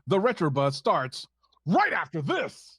The Retro Buzz starts right after this.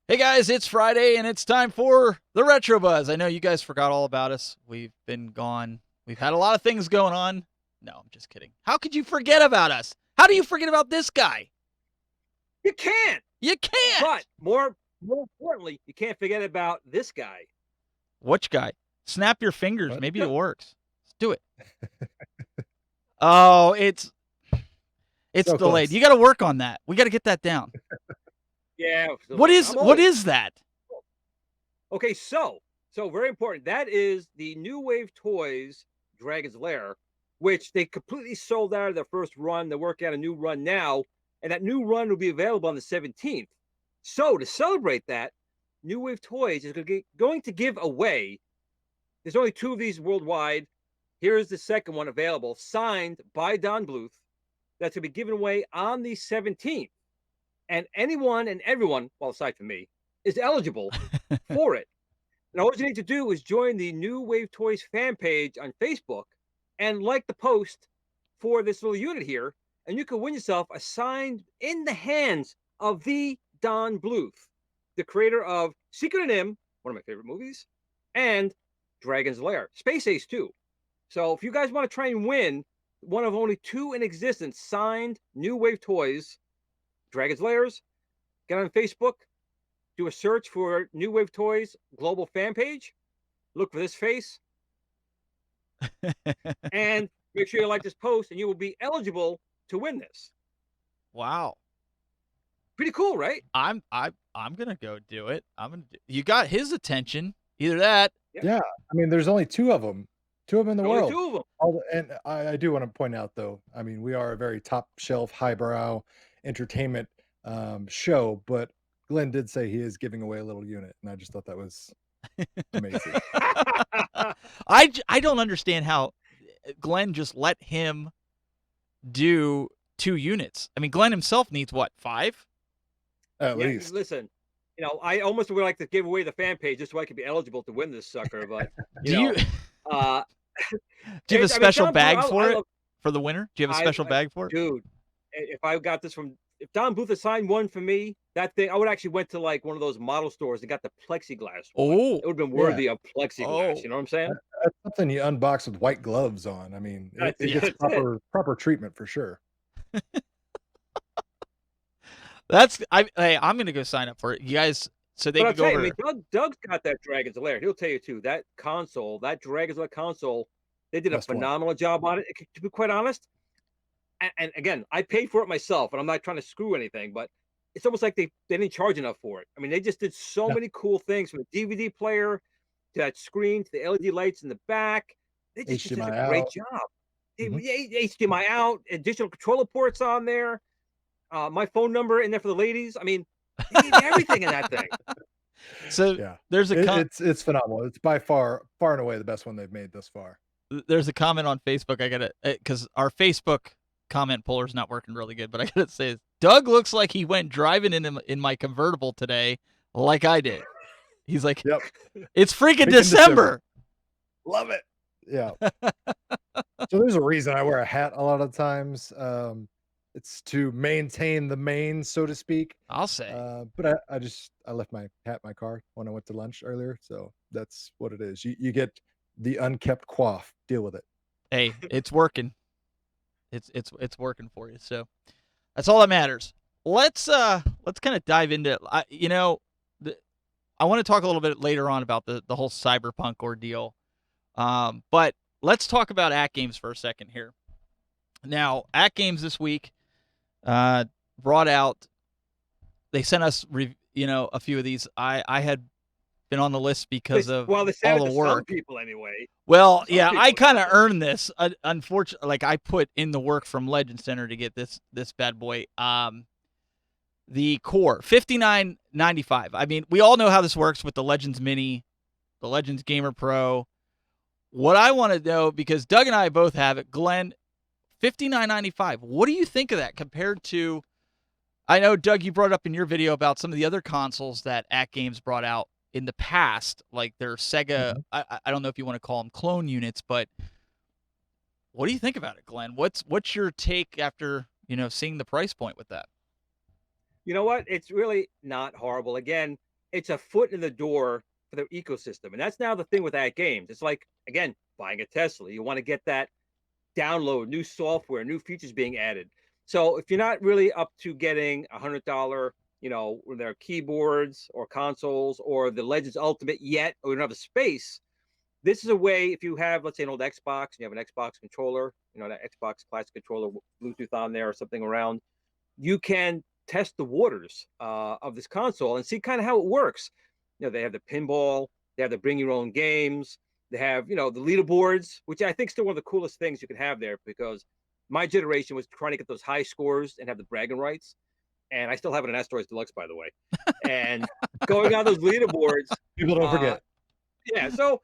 Hey guys, it's Friday and it's time for the Retro Buzz. I know you guys forgot all about us. We've been gone. We've had a lot of things going on. No, I'm just kidding. How could you forget about us? How do you forget about this guy? You can't. You can't. But more importantly, you can't forget about this guy. Which guy? Snap your fingers. What? Maybe it works. Let's do it. Oh, it's So delayed. close. You got to work on that. We got to get that down. Yeah. What is that? Okay, so very important. That is the New Wave Toys Dragon's Lair, which they completely sold out of their first run. They're working on a new run now, and that new run will be available on the 17th. So to celebrate that, New Wave Toys is going to give away. There's only 2 of these worldwide. Here's the second one available, signed by Don Bluth. That's going to be given away on the 17th. And anyone and everyone, well, aside from me, is eligible for it. And all you need to do is join the New Wave Toys fan page on Facebook and like the post for this little unit here. And you can win yourself a signed in the hands of the Don Bluth, the creator of Secret of NIMH, one of my favorite movies, and Dragon's Lair, Space Ace 2. So if you guys want to try and win one of only 2 in existence signed New Wave Toys Dragon's Lairs, get on Facebook, do a search for New Wave Toys global fan page, look for this face, and make sure you like this post, and you will be eligible to win this. Wow. Pretty cool, right? I'm gonna go do it. You got his attention. Either that. Yeah, I mean, there's only 2 of them. 2 of them in the Only world. 2 of them. And I do want to point out, though, I mean, we are a very top shelf, highbrow entertainment show, but Glenn did say he is giving away a little unit, and I just thought that was amazing. I don't understand how Glenn just let him do 2 units. I mean, Glenn himself needs what, 5? At Yeah, least. listen, I almost would like to give away the fan page just so I could be eligible to win this sucker, but Do you uh, do you have a special Don bag Bluth, for it for the winner? Do you have a special bag for it? Dude, if I got this if Don Bluth had signed one for me, that thing, I would actually went to like one of those model stores and got the plexiglass one. Oh, It would have been worthy of plexiglass. Oh. You know what I'm saying? That's something you unbox with white gloves on. I mean, it Yeah, gets that's it. proper treatment for sure. Hey, I'm gonna go sign up for it. You guys, so they But I'll can go tell you, over. I mean, Doug's got that Dragon's Lair. He'll tell you too. That console, that Dragon's Lair console, they did a Best one. phenomenal job on it. To be quite honest, and again, I paid for it myself, and I'm not trying to screw anything, but it's almost like they didn't charge enough for it. I mean, they just did so Yeah. many cool things, from the DVD player to that screen to the LED lights in the back. They just did HDMI a great out. job. Mhm. HDMI out, additional controller ports on there, my phone number in there for the ladies. I mean, they did everything in that thing. So Yeah. there's a It's phenomenal. It's by far and away the best one they've made thus far. there's a comment on Facebook. I gotta because our Facebook comment puller's not working really good, but I gotta say, Doug looks like he went driving in my convertible today, like I did. He's like, Yep. it's freaking Freaking December. Love it. Yeah. So there's a reason I wear a hat a lot of times. It's to maintain the mane, so to speak. I'll say. But I left my hat in my car when I went to lunch earlier, so that's what it is. You get the unkept coif. Deal with it. Hey, it's working. It's working for you. So that's all that matters. Let's kind of dive into I want to talk a little bit later on about the whole cyberpunk ordeal. But let's talk about At Games for a second here. Now, At Games this week brought out they sent us, a few of these. I had been on the list because of Well, they sent all it the to some work. people anyway. Well, Some yeah, I people kind of got it. earned this. Unfortunately, like I put in the work from Legend Center to get this bad boy. The Core 59.95. I mean, we all know how this works with the Legends Mini, the Legends Gamer Pro. What I want to know, because Doug and I both have it, Glenn, 59.95. What do you think of that compared to? I know, Doug, you brought up in your video about some of the other consoles that At Games brought out in the past, like their Sega. Mhm. I don't know if you want to call them clone units, but what do you think about it, Glenn? What's your take after seeing the price point with that? You know what? It's really not horrible. Again, it's a foot in the door for the ecosystem. And that's now the thing with that games. It's like, again, buying a Tesla. You want to get that download, new software, new features being added. So if you're not really up to getting $100, their keyboards or consoles or the Legends Ultimate yet, or you don't have the space, this is a way. If you have, let's say, an old Xbox, and you have an Xbox controller, that Xbox Classic controller, Bluetooth on there or something around, you can test the waters of this console and see kind of how it works. They have the pinball, they have the bring your own games, they have, the leaderboards, which I think is still one of the coolest things you can have there, because my generation was trying to get those high scores and have the bragging rights. And I still have it in Asteroids Deluxe, by the way. And going on those leaderboards. People don't forget. Yeah. So,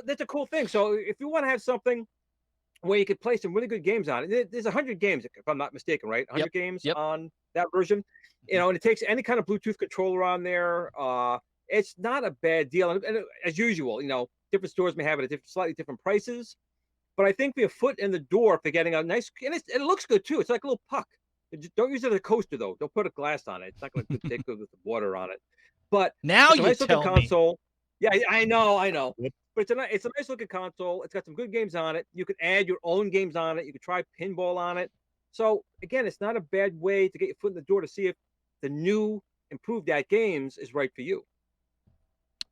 that's a cool thing. So if you want to have something where you could play some really good games on it. There's 100 games, if I'm not mistaken, right? 100 games on that version. And it takes any kind of Bluetooth controller on there. It's not a bad deal. And as usual, different stores may have it at slightly different prices. But I think we're a foot in the door for getting a nice, and it looks good too. It's like a little puck. Don't use it as a coaster though. Don't put a glass on it. It's not going to take good with the water on it. But Now it's a you nice looking tell me. console. Yeah, I know. Yep. But it's a nice looking console. It's got some good games on it. You can add your own games on it. You can try pinball on it. So again, it's not a bad way to get your foot in the door to see if the new improved At Games is right for you.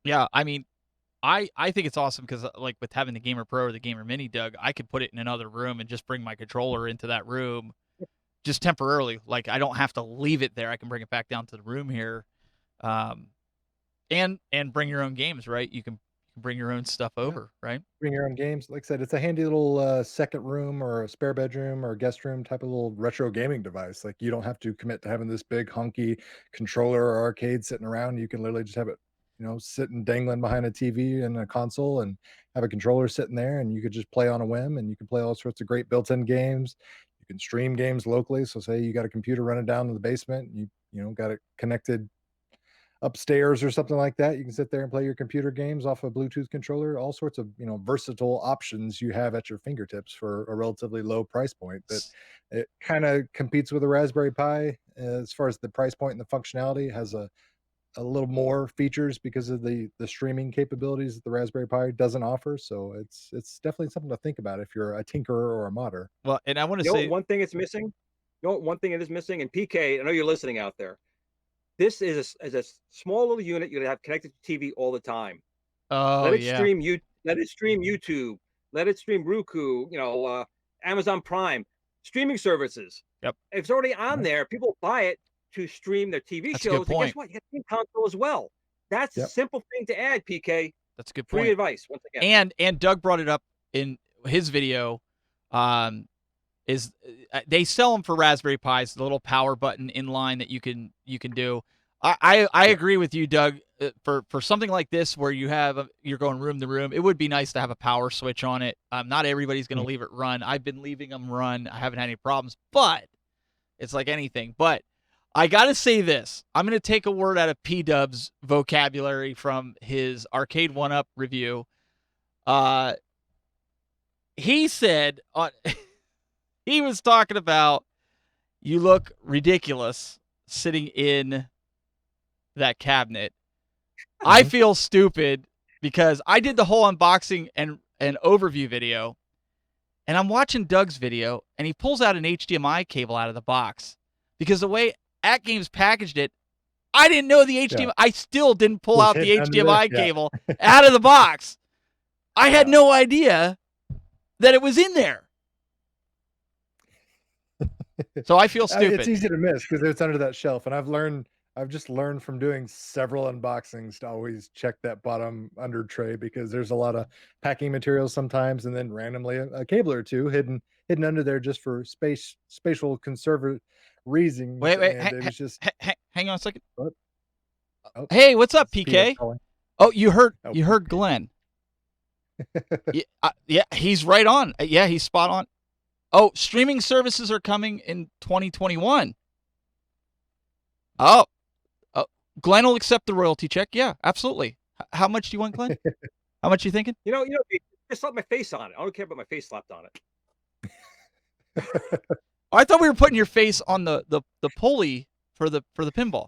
Yeah, I mean, I think it's awesome because like with having the Gamer Pro or the Gamer Mini, Doug, I could put it in another room and just bring my controller into that room just temporarily. Like I don't have to leave it there. I can bring it back down to the room here, and bring your own games. Right? You can bring your own stuff over. Right? Bring your own games. Like I said, it's a handy little second room or a spare bedroom or guest room type of little retro gaming device. Like you don't have to commit to having this big hunky controller or arcade sitting around. You can literally just have it, sitting dangling behind a TV and a console, and have a controller sitting there, and you could just play on a whim, and you can play all sorts of great built-in games. You can stream games locally. So say you got a computer running down in the basement, and you got it connected upstairs or something like that. You can sit there and play your computer games off a Bluetooth controller. All sorts of versatile options you have at your fingertips for a relatively low price point. That it kind of competes with a Raspberry Pi as far as the price point and the functionality. It has a little more features because of the streaming capabilities that the Raspberry Pi doesn't offer. So it's definitely something to think about if you're a tinkerer or a modder. Well, and I want to You know say one thing it's missing? One thing it is missing, and PK, I know you're listening out there. This is a small little unit you have connected to TV all the time. oh Let it yeah, stream let it stream YouTube, let it stream Roku, Amazon Prime, streaming services. Yep. If it's already on there, people buy it to stream their TV That's a good shows. And guess point. what? You get the console as well. That's a Yep. simple thing to add, PK. That's a good Free point. advice once again. And Doug brought it up in his video. Is they sell them for Raspberry Pis, the little power button inline that you can do. I agree with you, Doug. For something like this where you're going room to room, it would be nice to have a power switch on it. Not everybody's going to leave it run. I've been leaving them run. I haven't had any problems, but it's like anything. But I got to say this. I'm going to take a word out of P-Dub's vocabulary from his Arcade 1-Up review. He said he was talking about you look ridiculous sitting in that cabinet. I feel stupid because I did the whole unboxing and overview video, and I'm watching Doug's video, and he pulls out an HDMI cable out of the box because the way At Games packaged it, I didn't know the HDMI. Yeah. I still didn't pull Was out the hidden under HDMI there, yeah. cable out of the box. I had Yeah. no idea that it was in there. So I feel stupid. It's easy to miss because it's under that shelf, and I've learned I've just learned from doing several unboxings to always check that bottom under tray because there's a lot of packing materials sometimes, and then randomly a cable or two hidden under there just for spatial conservative reasons, Wait, and it was just hang on a second. what? Oh, Hey, what's up, it's Peter PK? calling. Oh, you heard Oh, Glenn. Yeah, he's right on. Yeah, he's spot on. Oh, streaming services are coming in 2021. Oh, Glenn will accept the royalty check. Yeah, absolutely. How much do you want, Glenn? How much you thinking? Just slap my face on it. I don't care about my face slapped on it. I thought we were putting your face on the pulley for the pinball.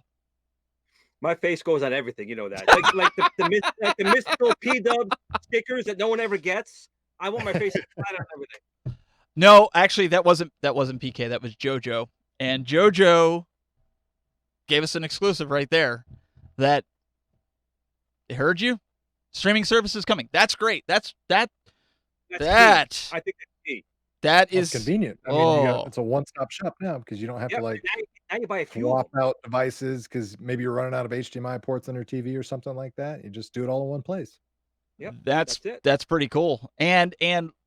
My face goes on everything, you know that. Like the mystical P-Dub stickers that no one ever gets. I want my face flat on everything. No, actually, that wasn't PK. That was JoJo, and JoJo gave us an exclusive right there. That they heard you. Streaming services coming. That's great. That's key. I think that's key. That That's is convenient. I mean, it's a one-stop shop now because you don't have to Yep. like Now you buy a few of swap them. out devices because maybe you're running out of HDMI ports on your TV or something like that. You just do it all in one place. Yep. That's it. That's pretty cool. And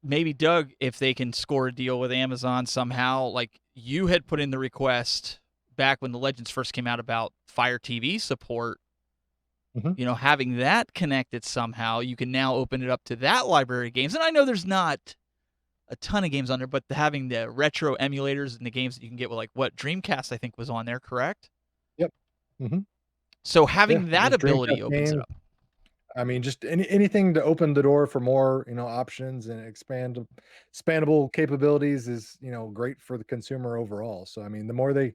maybe Doug, if they can score a deal with Amazon somehow, like you had put in the request back when the Legends first came out about Fire TV support. Mhm. You know, having that connected somehow, you can now open it up to that library of games. And I know there's not a ton of games on there, but having the retro emulators and the games that you can get with like what Dreamcast I think was on there, correct? Yep. Mhm. So having Yeah, that just ability Dreamcast opens it games. up. I mean, just anything to open the door for more, options and expandable capabilities is, great for the consumer overall. So, I mean, the more they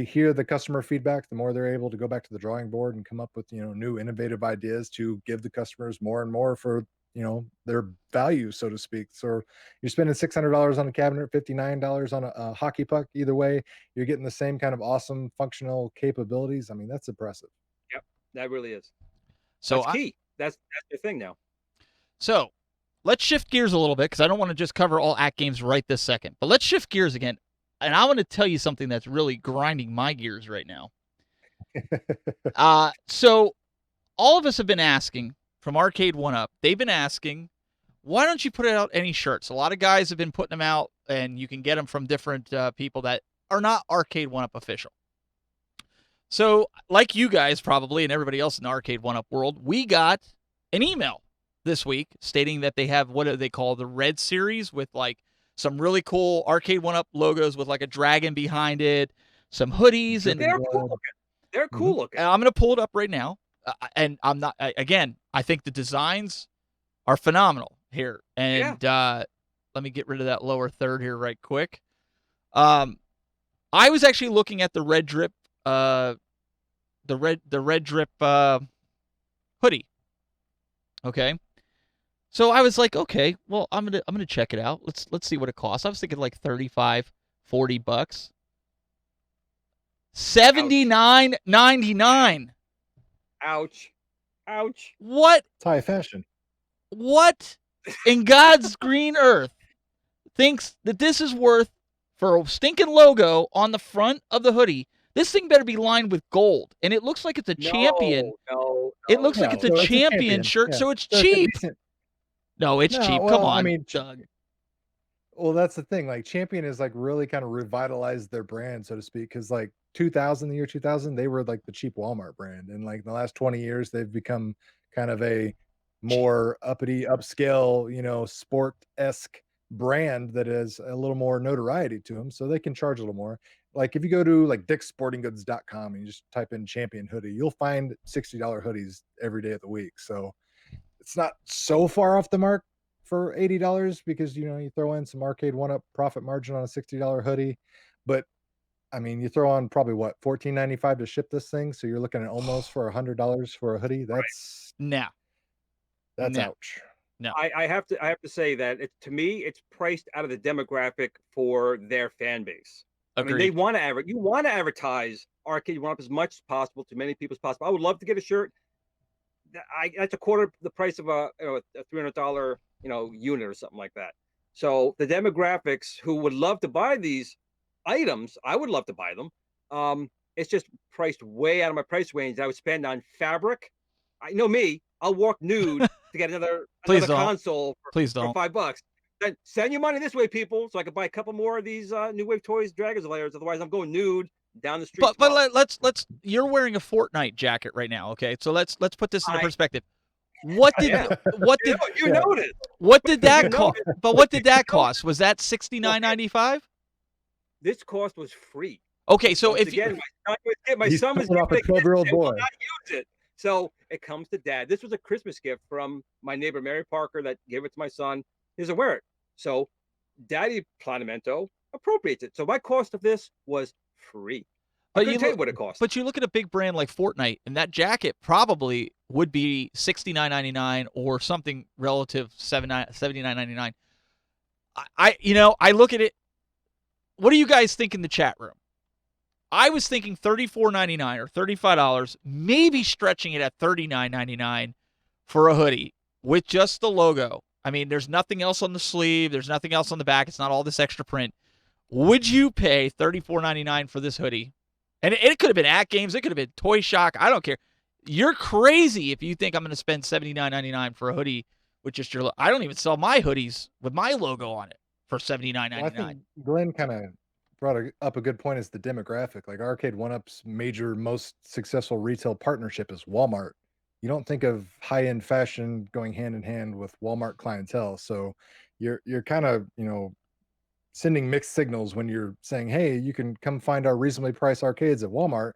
hear the customer feedback, the more they're able to go back to the drawing board and come up with, new innovative ideas to give the customers more and more for, their value, so to speak. So you're spending $600 on a cabinet, $59 on a hockey puck. Either way, you're getting the same kind of awesome functional capabilities. I mean, that's impressive. Yep. That really is. So That's key. That's the thing now. So let's shift gears a little bit because I don't want to just cover all ACT games right this second. But let's shift gears again. And I want to tell you something that's really grinding my gears right now. So all of us have been asking from Arcade 1UP, they've been asking, why don't you put out any shirts? A lot of guys have been putting them out, and you can get them from different people that are not Arcade 1UP official. So, like you guys probably and everybody else in the Arcade 1UP world, we got an email this week stating that they have what they call the Red Series with like some really cool Arcade 1UP logos with like a dragon behind it, some hoodies, and They're cool looking. They're cool looking. I'm going to pull it up right now. And I'm not, again, I think the designs are phenomenal here. And let me get rid of that lower third here right quick. I was actually looking at the Red Drip, the Red Drip hoodie. Okay. So I was like, okay, well, I'm gonna check it out. Let's see what it costs. I was thinking like $35, $40. $79.99. Ouch. Ouch. What? It's high fashion. What in God's green earth thinks that this is worth for a stinking logo on the front of the hoodie? This thing better be lined with gold, and it looks like it's a champion. No. It looks like No, it's a so it's a champion champion, shirt, yeah. so it's So it's a cheap. decent- No, it's No, cheap. Come well, I on, mean, Doug. Well, that's the thing. Like Champion is like really kind of revitalized their brand, so to speak. Because like the year 2000, they were like the cheap Walmart brand, and like in the last 20 years, they've become kind of a more uppity, upscale, sport-esque brand that has a little more notoriety to them, so they can charge a little more. Like if you go to like dicksportinggoods.com and you just type in Champion hoodie, you'll find $60 hoodies every day of the week. So it's not so far off the mark for $80 because you throw in some Arcade 1UP profit margin on a $60 hoodie, but I mean you throw on probably what $14.95 to ship this thing, so you're looking at almost for $100 for a hoodie. That's No. ouch. No. I have to say that to me it's priced out of the demographic for their fan base. I mean, Agreed. you want to advertise Arcade 1UP as much as possible to many people as possible. I would love to get a shirt. That's a quarter the price of a $300 unit or something like that. So the demographics who would love to buy these items, I would love to buy them. it's just priced way out of my price range that I would spend on fabric. I know me, I'll walk nude to get Please another don't. console Please for don't. $5. Then send your money this way, people, so I can buy a couple more of these New Wave Toys Dragon's Lairs. Otherwise, I'm going nude down the street. But let's you're wearing a Fortnite jacket right now, okay? So let's put this into perspective. What did Yeah. what did you noticed? what did that You cost? noticed. But what did that cost? Was that $69.95? This cost was free. Okay, so Once if again, my He's son was coming off a giving 12-year-old it, will boy. not use it. So it comes to Dad. This was a Christmas gift from my neighbor Mary Parker that gave it to my son. He doesn't wear it. So Daddy Planamento appropriates it. So my cost of this was free. I couldn't tell you what it cost. But you look at a big brand like Fortnite, and that jacket probably would be $69.99 or something relative $79.99. I look at it. What do you guys think in the chat room? I was thinking $34.99 or $35, maybe stretching it at $39.99 for a hoodie with just the logo. I mean, there's nothing else on the sleeve. There's nothing else on the back. It's not all this extra print. Would you pay $34.99 for this hoodie? And it could have been at Games. It could have been Toy Shock. I don't care. You're crazy if you think I'm going to spend $79.99 for a hoodie with just your. I don't even sell my hoodies with my logo on it for $79.99. Well, I think Glenn kind of brought up a good point as the demographic. Like Arcade One-Up's major, most successful retail partnership is Walmart. You don't think of high-end fashion going hand in hand with Walmart clientele. So you're kind of, sending mixed signals when you're saying, hey, you can come find our reasonably priced arcades at Walmart.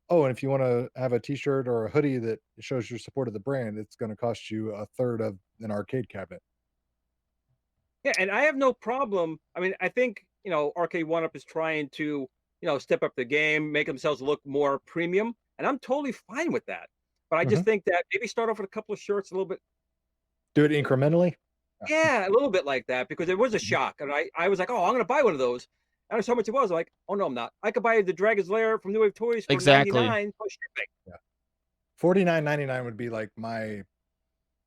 Oh, and if you want to have a t-shirt or a hoodie that shows your support of the brand, it's going to cost you a third of an arcade cabinet. Yeah, and I have no problem. I mean, I think, Arcade One-Up is trying to, step up the game, make themselves look more premium, and I'm totally fine with that. But I just think that maybe start off with a couple of shirts a little bit. Do it incrementally? Yeah, a little bit like that, because it was a shock. And I was like, oh, I'm going to buy one of those. And I saw how much it was. I'm like, oh, no, I'm not. I could buy the Dragon's Lair from New Wave Toys for Exactly. $99 plus shipping. Yeah. $49.99 would be like my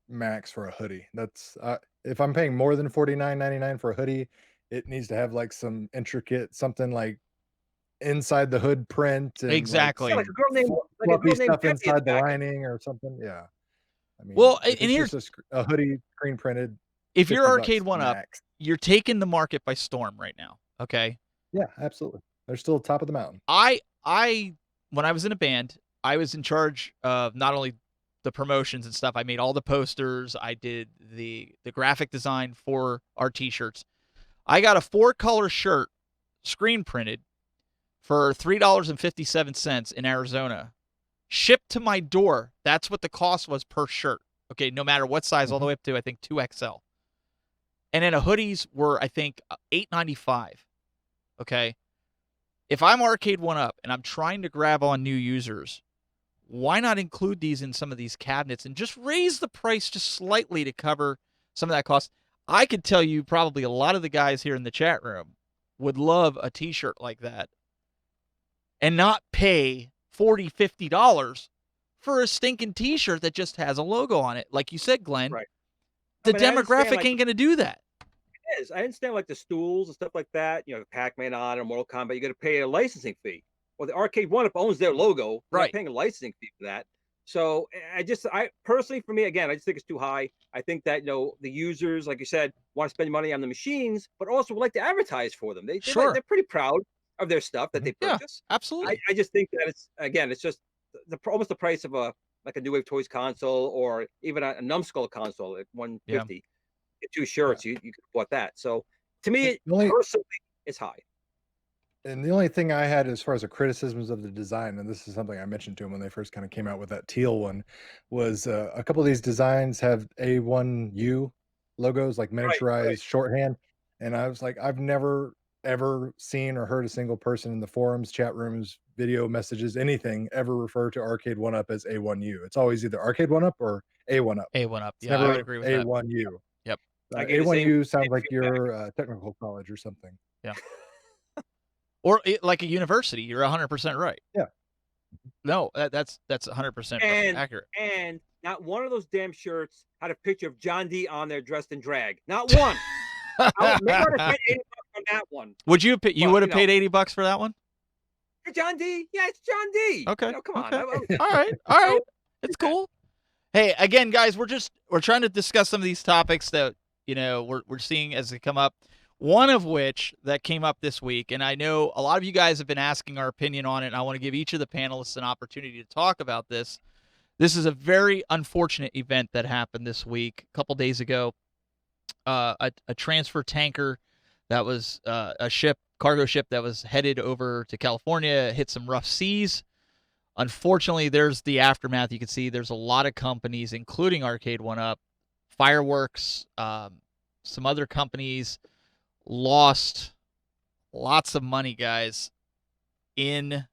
max for a hoodie. That's if I'm paying more than $49.99 for a hoodie, it needs to have like some intricate something like inside the hood print and exactly. Like a girl named stuff Debbie inside the back. lining or something. Yeah. I mean, Well, if and it's here's just a hoodie screen printed. if you're 50 Arcade bucks One-Up, max. you're taking the market by storm right now. Okay. Yeah, absolutely. They're still top of the mountain. I when I was in a band, I was in charge of not only the promotions and stuff. I made all the posters. I did the graphic design for our t-shirts. I got a 4-color shirt screen printed for $3.57 in Arizona, shipped to my door. That's what the cost was per shirt. Okay, no matter what size, all the way up to I think 2XL. And then hoodies were I think $8.95. Okay. If I'm Arcade One-Up and I'm trying to grab on new users, why not include these in some of these cabinets and just raise the price just slightly to cover some of that cost? I could tell you probably a lot of the guys here in the chat room would love a t-shirt like that and not pay $40, $50 for a stinking t-shirt that just has a logo on it. Like you said, Glenn, Right. the I mean, I understand, demographic ain't going to do that. It is. I understand like the stools and stuff like that, Pac-Man on or Mortal Kombat, you got to pay a licensing fee. Well, the Arcade One-Up owns their logo. They're Right. not paying a licensing fee for that. So I personally, for me, again, I just think it's too high. I think that, the users, like you said, want to spend money on the machines, but also would like to advertise for them. Sure. They're pretty proud of their stuff that they Yeah, purchase. absolutely. I just think that it's just almost the price of a New Wave Toys console or even a Numbskull console at $150. Get 2 shirts, you could have bought that. So to me, personally, it's high. And the only thing I had as far as the criticisms of the design, and this is something I mentioned to him when they first kind of came out with that teal one, was a couple of these designs have A1U logos, like miniaturized shorthand. And I was like, I've never, ever seen or heard a single person in the forums, chat rooms, video messages, anything ever refer to Arcade One-Up as A1U. It's always either Arcade One-Up or A1-Up. A1-Up. It's Yeah, I never would agree with that. A1U. Yep. A1U sounds like your technical college or something. Yeah. Or like a university. You're 100% right. Yeah. No, that's 100% accurate. And not one of those damn shirts had a picture of John D on there dressed in drag. Not one. Maybe I would have paid $80 on that one. Would you? You would have paid $80 for that one? Hey, John D. Yeah, it's John D. Okay. You know, come on. Okay. All right. All So, right. It's cool. Hey, again, guys, we're trying to discuss some of these topics that we're seeing as they come up. One of which that came up this week, and I know a lot of you guys have been asking our opinion on it, and I want to give each of the panelists an opportunity to talk about this. This is a very unfortunate event that happened this week, a couple days ago. A transfer tanker that was a cargo ship that was headed over to California hit some rough seas. Unfortunately, there's the aftermath. You can see there's a lot of companies, including Arcade1Up, Fireworks, some other companies lost lots of money, guys, in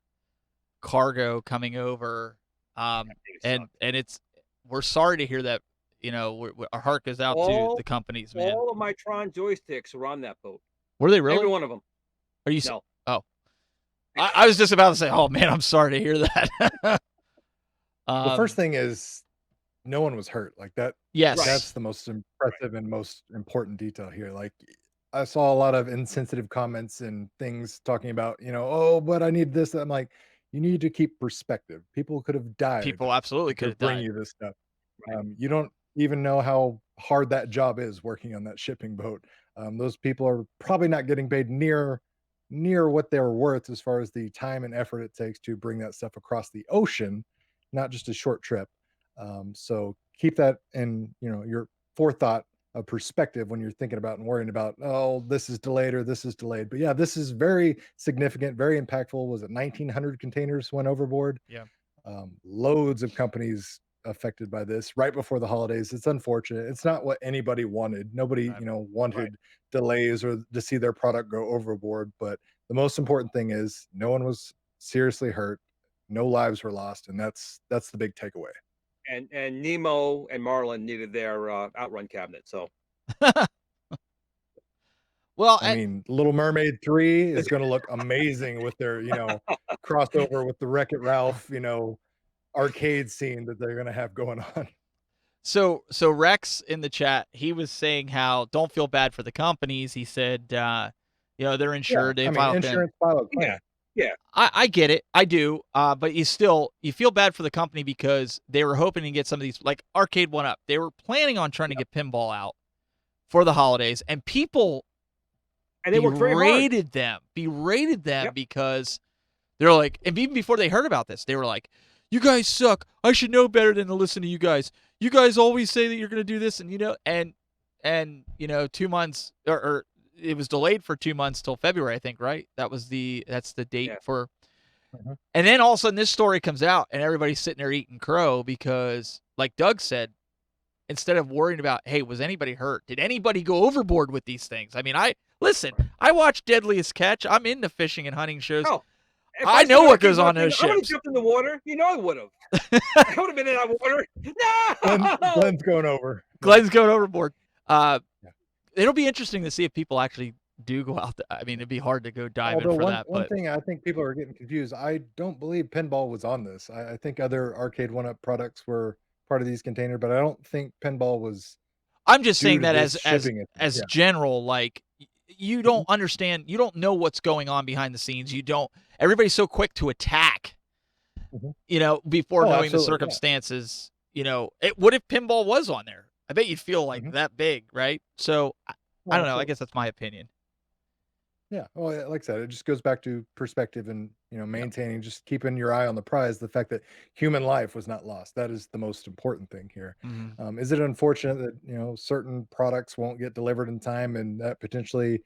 cargo coming over. And we're sorry to hear that. Our heart goes out to the companies, man. All of my Tron joysticks were on that boat. Were they really? Every one of them. Are you? No. Oh, I was just about to say, oh man, I'm sorry to hear that. The first thing is no one was hurt. Like that. Yes. That's the most impressive and most important detail here. Like I saw a lot of insensitive comments and things talking about, oh, but I need this. I'm like, you need to keep perspective. People could have died. People absolutely could have bring died. you this stuff. You don't even know how hard that job is working on that shipping boat. Those people are probably not getting paid near what they're worth as far as the time and effort it takes to bring that stuff across the ocean, not just a short trip. So keep that in, your forethought of perspective when you're thinking about and worrying about, oh, this is delayed or this is delayed. But yeah, this is very significant, very impactful. Was it 1,900 containers went overboard? Yeah. Loads of companies affected by this right before the holidays. It's unfortunate. It's not what anybody wanted. Nobody, wanted delays or to see their product go overboard. But the most important thing is no one was seriously hurt. No lives were lost. And that's the big takeaway. And Nemo and Marlin needed their outrun cabinet. So, well, I mean, Little Mermaid 3 is going to look amazing with their, crossover with the Wreck-It Ralph, arcade scene that they're going to have going on. So Rex in the chat, he was saying how don't feel bad for the companies. He said, they're insured. Yeah, they filed insurance file a claim. Yeah. I get it. I do. But you feel bad for the company because they were hoping to get some of these, like Arcade1Up. They were planning on trying to get pinball out for the holidays, and people they berated them because they're like, and even before they heard about this, they were like, you guys suck. I should know better than to listen to you guys. You guys always say that you're going to do this, and 2 months or it was delayed for 2 months till February, I think, right? That's the date for. Mhm. And then all of a sudden this story comes out and everybody's sitting there eating crow because, like Doug said, instead of worrying about, hey, was anybody hurt? Did anybody go overboard with these things? I mean, I watch Deadliest Catch. I'm into fishing and hunting shows. Oh, I know what goes on those I would have ships. jumped in the water. I would have. I would have been in that water. No! Glenn's going over. Glenn's going overboard. It'll be interesting to see if people actually do go out there. I mean, it'd be hard to go dive in for that. One thing I think people are getting confused. I don't believe pinball was on this. I think other Arcade1Up products were part of these containers, but I don't think pinball was. I'm just saying due to that this shipping. as general, like you don't understand, you don't know what's going on behind the scenes. Everybody's so quick to attack, before knowing the circumstances. What if pinball was on there? I bet you'd feel like that big, right? So I don't know. I guess that's my opinion. Yeah. Well, like I said, it just goes back to perspective and, maintaining, just keeping your eye on the prize. The fact that human life was not lost. That is the most important thing here. Mm-hmm. Is it unfortunate that, certain products won't get delivered in time and that potentially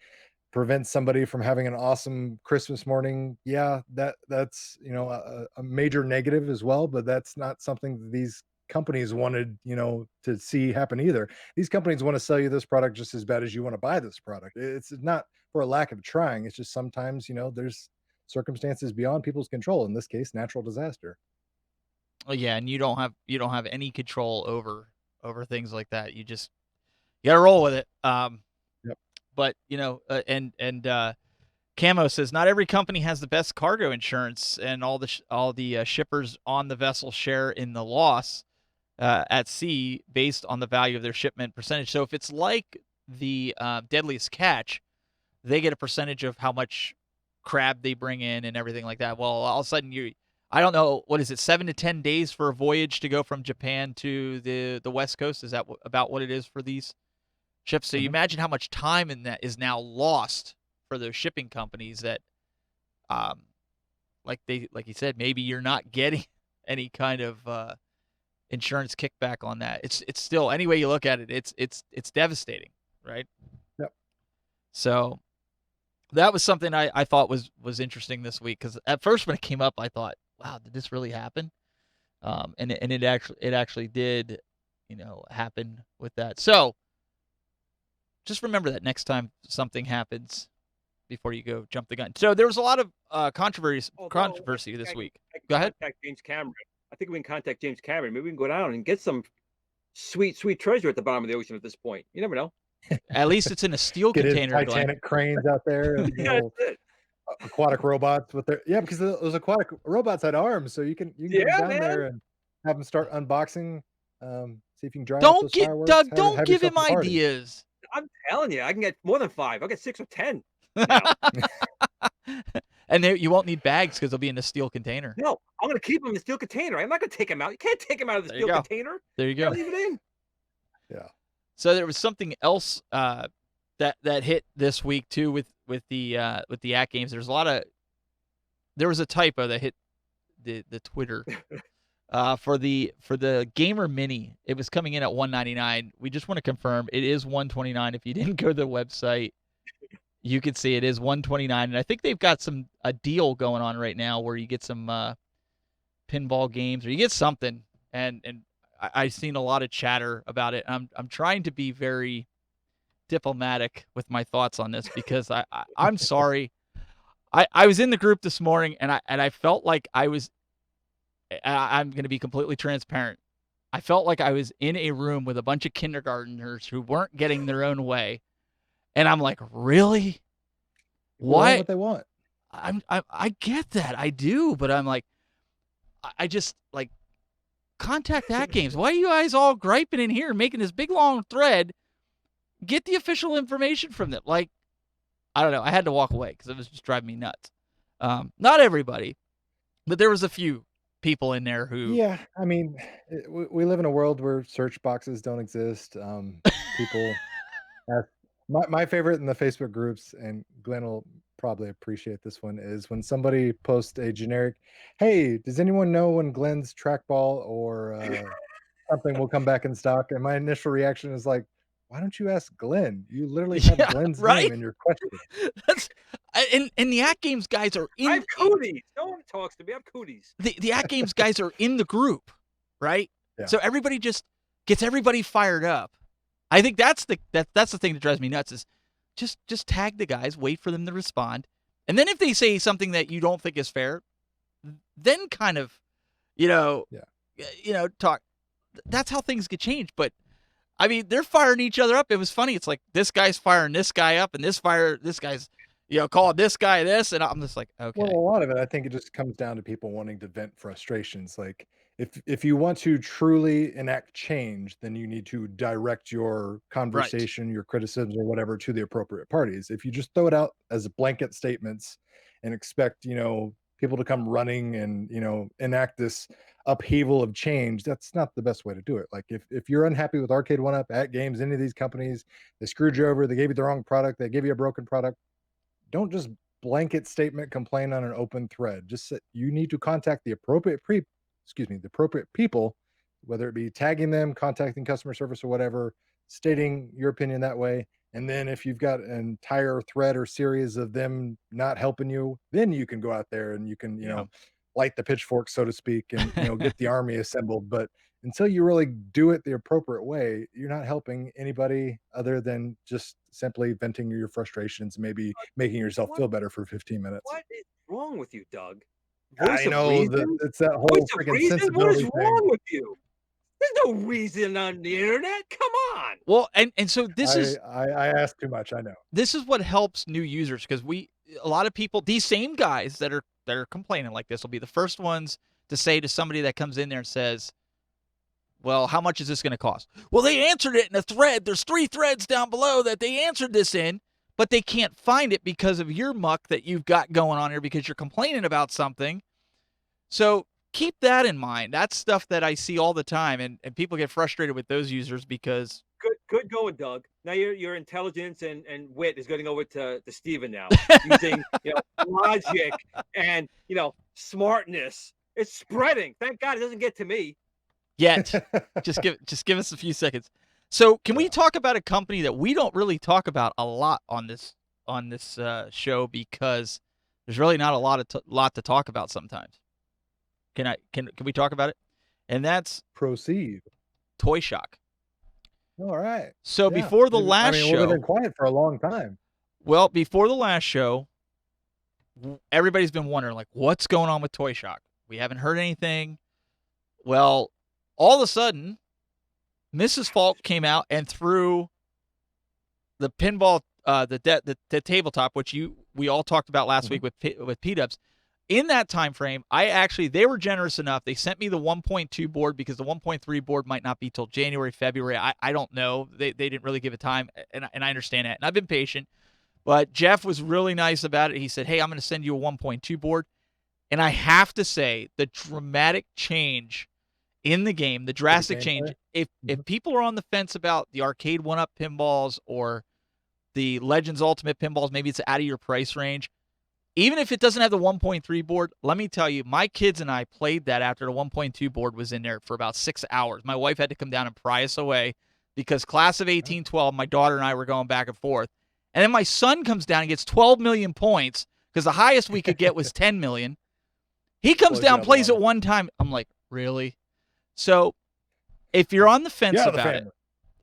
prevents somebody from having an awesome Christmas morning? Yeah, that's, a major negative as well, but that's not something that these companies wanted, to see happen either. These companies want to sell you this product just as bad as you want to buy this product. It's not for a lack of trying. It's just sometimes, there's circumstances beyond people's control. In this case, natural disaster. Oh yeah, and you don't have any control over things like that. You gotta roll with it. Yep. But Camo says not every company has the best cargo insurance, and all the shippers on the vessel share in the loss at sea based on the value of their shipment percentage. So if it's like the Deadliest Catch, they get a percentage of how much crab they bring in and everything like that. Well, all of a sudden I don't know, what is it, 7 to 10 days for a voyage to go from Japan to the West Coast? Is that about what it is for these ships? So you imagine how much time in that is now lost for those shipping companies that, like you said, maybe you're not getting any kind of insurance kickback on that. It's still, any way you look at it, it's devastating, right? Yep. So that was something I thought was interesting this week, because at first when it came up, I thought, wow, did this really happen? And it actually did, happen with that. So just remember that next time something happens, before you go jump the gun. So there was a lot of controversy this week. Go ahead. Contact James Cameron. I think we can contact James Cameron. Maybe we can go down and get some sweet treasure at the bottom of the ocean at this point. You never know. At least it's in a steel get container. his Titanic cranes out there, and little aquatic robots with their because those aquatic robots had arms, so you can get down there and have them start unboxing. See if you can drive. Don't get Doug. Don't give him ideas. I'm telling you, I can get more than 5. I'll get 6 or 10. And you won't need bags because they'll be in a steel container. No, I'm going to keep them in a steel container. I'm not going to take them out. You can't take them out of the steel container. There you go. Leave it in. Yeah. So there was something else that hit this week too with the At Games. There was a typo that hit the Twitter for the Gamer Mini. It was coming in at $199. We just want to confirm it is $129. If you didn't go to the website, you can see it is $129, and I think they've got a deal going on right now where you get some pinball games, or you get something. And I've seen a lot of chatter about it. I'm trying to be very diplomatic with my thoughts on this, because I'm sorry. I was in the group this morning, and I felt like I'm going to be completely transparent. I felt like I was in a room with a bunch of kindergartners who weren't getting their own way. And I'm like, really? Why? What they want. I get that. I do. But I'm like, I just like, contact At Games. Why are you guys all griping in here, making this big long thread? Get the official information from them. Like, I don't know. I had to walk away because it was just driving me nuts. Not everybody, but there was a few people in there who. Yeah, I mean, we live in a world where search boxes don't exist. People ask. My favorite in the Facebook groups, and Glenn will probably appreciate this one, is when somebody posts a generic, "Hey, does anyone know when Glenn's trackball or something will come back in stock?" And my initial reaction is like, why don't you ask Glenn? You literally have Glenn's name in your question. And the At Games guys are in. I have cooties. No one talks to me. I have cooties. The At Games guys are in the group, right? Yeah. So everybody just gets everybody fired up. I think that's the thing that drives me nuts, is just tag the guys, wait for them to respond, and then if they say something that you don't think is fair, then kind of, talk. That's how things get changed. But I mean, they're firing each other up. It was funny. It's like this guy's firing this guy up, and this guy's calling this guy this, and I'm just like, okay. Well, a lot of it, I think it just comes down to people wanting to vent frustrations. Like, if you want to truly enact change, then you need to direct your conversation, your criticisms, or whatever to the appropriate parties. If you just throw it out as blanket statements and expect, people to come running and, enact this upheaval of change, that's not the best way to do it. Like, if you're unhappy with Arcade 1-Up, At Games, any of these companies, they screwed you over, they gave you the wrong product, they gave you a broken product, don't just blanket statement complain on an open thread. Just say, you need to contact the appropriate people, whether it be tagging them, contacting customer service or whatever, stating your opinion that way. And then if you've got an entire thread or series of them not helping you, then you can go out there and you can, light the pitchfork, so to speak, and, get the army assembled. But until you really do it the appropriate way, you're not helping anybody other than just simply venting your frustrations, maybe making yourself feel better for 15 minutes. What is wrong with you, Doug? I know it's that whole freaking sensibility What is thing. wrong with you? There's no reason on the internet. Come on. Well, and so this is. I ask too much. I know. This is what helps new users, because a lot of people, these same guys that are complaining like this, will be the first ones to say to somebody that comes in there and says, well, how much is this going to cost? Well, they answered it in a thread. There's 3 threads down below that they answered this in. but they can't find it because of your muck that you've got going on here because you're complaining about something. So keep that in mind. That's stuff that I see all the time, and people get frustrated with those users because Good going, Doug. Now your intelligence and wit is going over to Steven now, using logic and smartness. It's spreading. Thank God it doesn't get to me. yet. just give us a few seconds. So can we talk about a company that we don't really talk about a lot on this show because there's really not a lot to talk about sometimes. Can we talk about it? And that's Proceed. Toy Shock. All right. So Yeah. before the last Well, show, they've been quiet for a long time. well, before the last show, everybody's been wondering, like, what's going on with Toy Shock? We haven't heard anything. Well, all of a sudden, Mrs. Falk came out and threw the pinball, the tabletop, which we all talked about last week with P-Dubs. In that time frame, they were generous enough. They sent me the 1.2 board because the 1.3 board might not be till January, February. I don't know. They didn't really give it time, and I understand that. And I've been patient. But Jeff was really nice about it. He said, hey, I'm going to send you a 1.2 board. And I have to say, the dramatic change in the game, the drastic change, if people are on the fence about the arcade 1-up pinballs or the Legends Ultimate pinballs, maybe it's out of your price range, even if it doesn't have the 1.3 board, let me tell you, my kids and I played that after the 1.2 board was in there for about 6 hours. My wife had to come down and pry us away because class of 1812, my daughter and I were going back and forth. And then my son comes down and gets 12 million points because the highest we could get was 10 million. He comes down, plays it one time. I'm like, really? So if you're on the fence about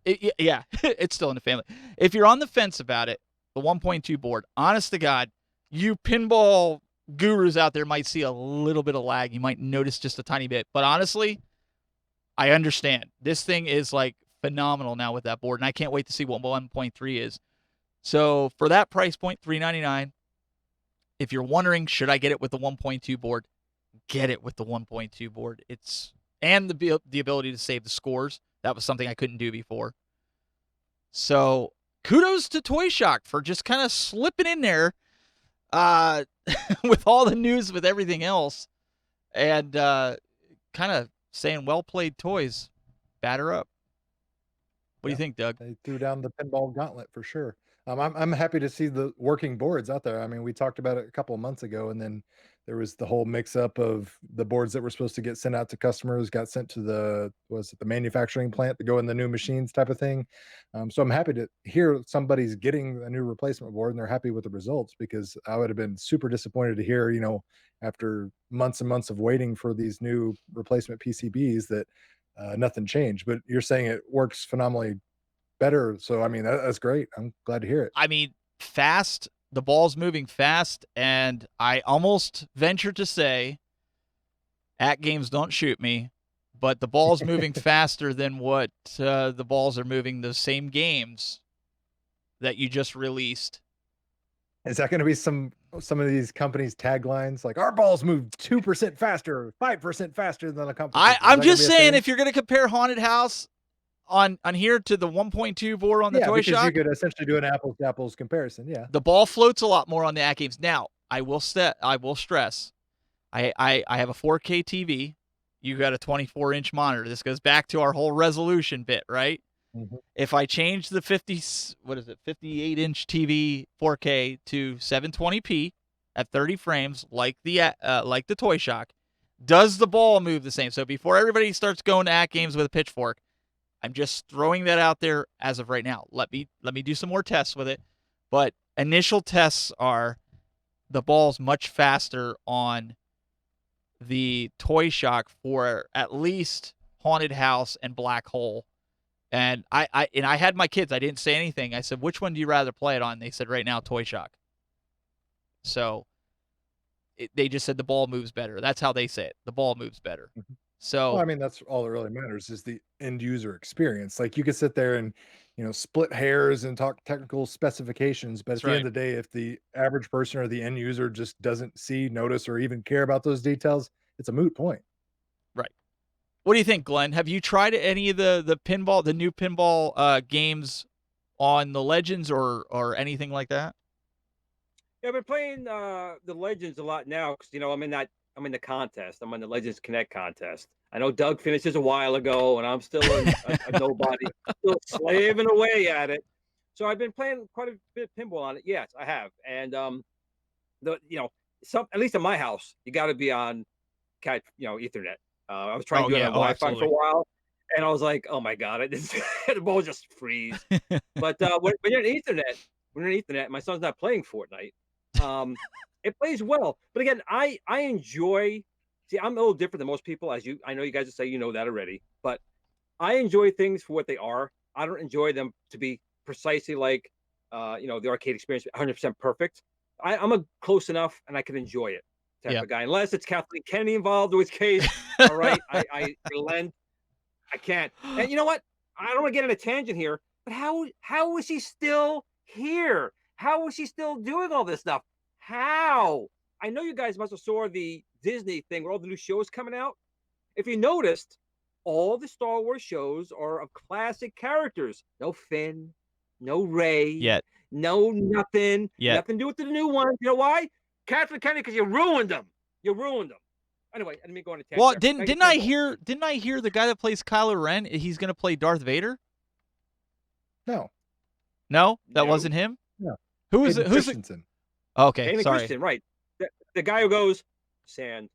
it, yeah, it's still in the family. If you're on the fence about it, the 1.2 board, honest to God, you pinball gurus out there might see a little bit of lag. You might notice just a tiny bit. But honestly, I understand. This thing is like phenomenal now with that board, and I can't wait to see what 1.3 is. So for that price point, $399, if you're wondering, should I get it with the 1.2 board, get it with the 1.2 board. And the ability to save the scores. That was something I couldn't do before. So kudos to Toy Shock for just kind of slipping in there with all the news, with everything else, and kind of saying, well played, toys. Batter up. What do you think, Doug? They threw down the pinball gauntlet for sure. I'm happy to see the working boards out there. I mean, we talked about it a couple of months ago, and then there was the whole mix-up of the boards that were supposed to get sent out to customers, got sent to the manufacturing plant to go in the new machines type of thing. So I'm happy to hear somebody's getting a new replacement board and they're happy with the results, because I would have been super disappointed to hear, after months and months of waiting for these new replacement PCBs that nothing changed. But you're saying it works phenomenally better. So, I mean, that's great. I'm glad to hear it. I mean, fast. The ball's moving fast, and I almost venture to say, at games don't shoot me, but the ball's moving faster than what the balls are moving the same games that you just released. Is that going to be some of these companies' taglines, like our balls move 2% faster, 5% faster than a company? I'm just saying, if you're going to compare Haunted House on here to the 1.2 board on the Toy Shock, you could essentially do an apples to apples comparison. Yeah, the ball floats a lot more on the at games. Now, I will stress, I have a 4K TV. You got a 24-inch monitor. This goes back to our whole resolution bit, right? Mm-hmm. If I change the 58-inch TV 4K to 720p at 30 frames, like the Toy Shock, does the ball move the same? So before everybody starts going to at games with a pitchfork, I'm just throwing that out there as of right now. Let me do some more tests with it. But initial tests are the ball's much faster on the Toy Shock for at least Haunted House and Black Hole. And I had my kids. I didn't say anything. I said, which one do you rather play it on? They said, right now, Toy Shock. So they just said the ball moves better. That's how they say it. The ball moves better. Mm-hmm. So, well, I mean, that's all that really matters, is the end user experience. Like, you could sit there and, split hairs and talk technical specifications, but at the end of the day, if the average person or the end user just doesn't see, notice, or even care about those details, it's a moot point. Right. What do you think, Glenn? Have you tried any of the new pinball games on the Legends or anything like that? Yeah, I've been playing the Legends a lot now because I'm in the contest. I'm in the Legends Connect contest. I know Doug finished this a while ago, and I'm still a nobody, still slaving away at it. So I've been playing quite a bit of pinball on it. Yes, I have. And some at least in my house, you got to be on Ethernet. I was trying to do it on Wi-Fi for a absolutely. while, and I was like, oh my god, the ball just freeze. But when you're in Ethernet, my son's not playing Fortnite. It plays well, but again, I enjoy. See, I'm a little different than most people, I know you guys will say you know that already, but I enjoy things for what they are. I don't enjoy them to be precisely like, the arcade experience, 100% perfect. I'm a close enough, and I can enjoy it type Yeah. of guy, unless it's Kathleen Kennedy involved, in which case, all right, I relent. I can't. And you know what? I don't want to get in a tangent here, but how is she still here? How is she still doing all this stuff? How? I know you guys must have saw the Disney thing where all the new shows coming out. If you noticed, all the Star Wars shows are of classic characters. No Finn, no Rey, Yet. no nothing. Yet. Nothing to do with the new ones. You know why? Kathleen Kennedy, because you ruined them. You ruined them. Anyway, I didn't mean go on a tangent. Well, there. didn't I hear the guy that plays Kylo Ren? He's gonna play Darth Vader. No, No, that No. wasn't him. No. Who is it? Hayden Who's it? Christensen. Okay, Hayden sorry. Christensen, right? The guy who goes sand.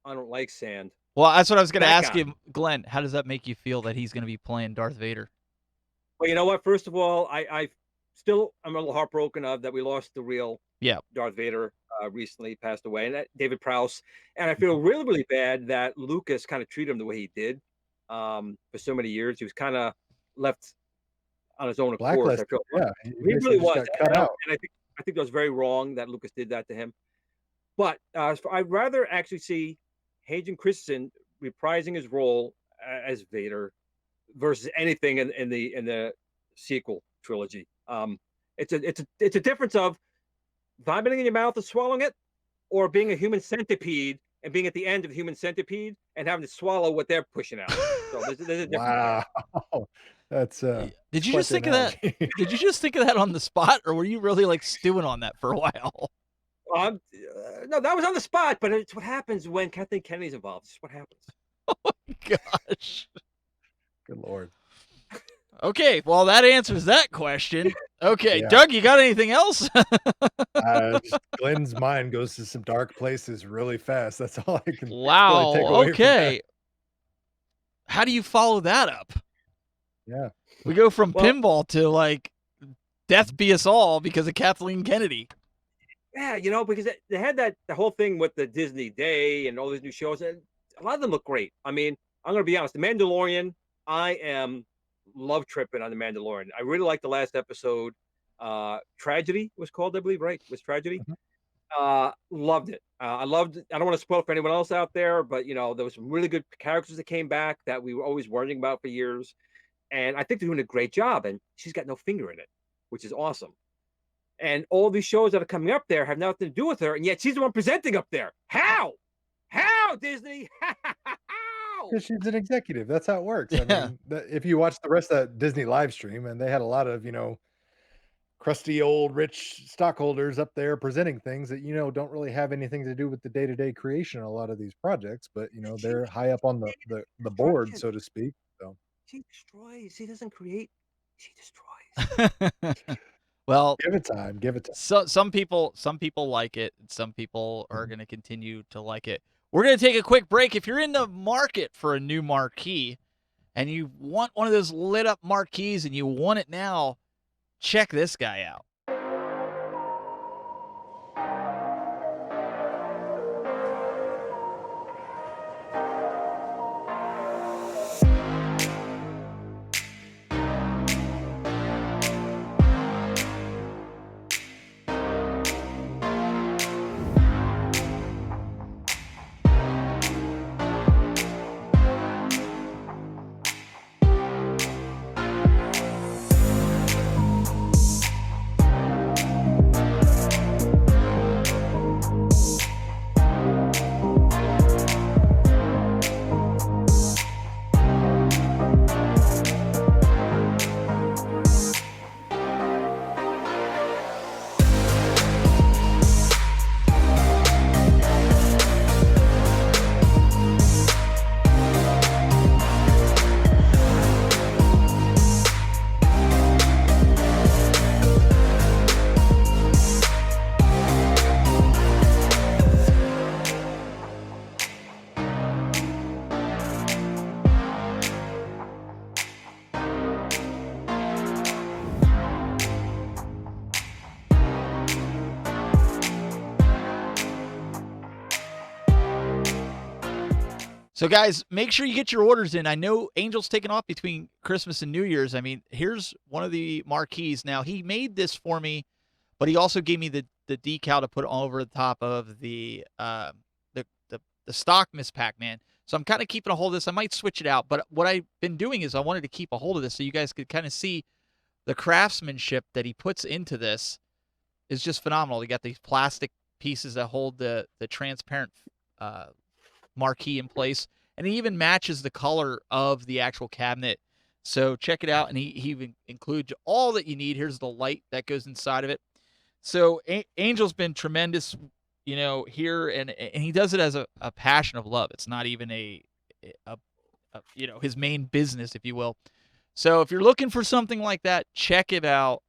I don't like sand. Well, that's what I was gonna That ask guy. you, Glenn. How does that make you feel that he's gonna be playing Darth Vader? Well, you know what? First of all, I'm a little heartbroken of that we lost the real Yeah. Darth Vader recently passed away, and that David Prowse. And I feel really, really bad that Lucas kind of treated him the way he did for so many years. He was kind of left on his own accord. I Blacklisted. feel Yeah, he he basically really just was, got cut out. and I think that was very wrong that Lucas did that to him. But I'd rather actually see Hayden Christensen reprising his role as Vader versus anything in the sequel trilogy. It's a difference of vomiting in your mouth and swallowing it, or being a human centipede and being at the end of the human centipede and having to swallow what they're pushing out. So there's a difference. Wow, that's Did you quite just the think of that? analogy. Did you just think of that on the spot, or were you really like stewing on that for a while? No, that was on the spot, but it's what happens when Kathleen Kennedy's involved. It's what happens. Gosh. Good lord. Okay, well that answers that question. Okay, Yeah. Doug, you got anything else? Glenn's mind goes to some dark places really fast. That's all I can Wow. really take away from Okay. How do you follow that up? Yeah. We go from Well- pinball to like death be us all because of Kathleen Kennedy. Yeah, because they had the whole thing with the Disney Day and all these new shows, and a lot of them look great. I mean, I'm going to be honest. The Mandalorian, I am love tripping on the Mandalorian. I really liked the last episode. Tragedy was called, I believe, right? It was Tragedy. Loved it. I loved it. I don't want to spoil for anyone else out there, but there was some really good characters that came back that we were always worrying about for years. And I think they're doing a great job. And she's got no finger in it, which is awesome. And all these shows that are coming up there have nothing to do with her, and yet she's the one presenting up there. How? How, Disney? How? Because she's an executive. That's how it works. I Yeah. mean, if you watch the rest of that Disney live stream, and they had a lot of, crusty old rich stockholders up there presenting things that, don't really have anything to do with the day-to-day creation of a lot of these projects, but, they're high up on the board, so to speak. So She destroys. She doesn't create. She destroys. Well, give it time. Give it time. so some people like it, and some people are going to continue to like it. We're going to take a quick break. If you're in the market for a new marquee and you want one of those lit up marquees and you want it now, check this guy out. So, guys, make sure you get your orders in. I know Angel's taking off between Christmas and New Year's. I mean, here's one of the marquees. Now, he made this for me, but he also gave me the decal to put over the top of the stock Miss Pac-Man. So I'm kind of keeping a hold of this. I might switch it out, but what I've been doing is I wanted to keep a hold of this so you guys could kind of see the craftsmanship that he puts into this is just phenomenal. You got these plastic pieces that hold the transparent marquee in place, and it even matches the color of the actual cabinet. So check it out, and he even includes all that you need. Here's the light that goes inside of it. So Angel's been tremendous, here, and he does it as a passion of love. It's not even a his main business, if you will. So if you're looking for something like that, check it out.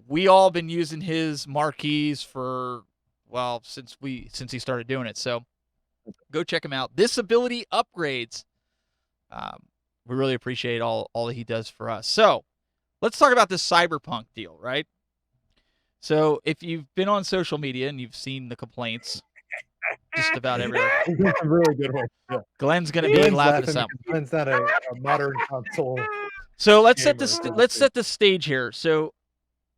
We all been using his marquees for, well, since he started doing it. So go check him out. Disability Upgrades. We really appreciate all that he does for us. So let's talk about this Cyberpunk deal, right? So if you've been on social media and you've seen the complaints, just about everywhere. Some really good one. Yeah. Glenn's going to be Glenn's laughing us out. Glenn's not a modern console. So let's set gamer. the stage here. So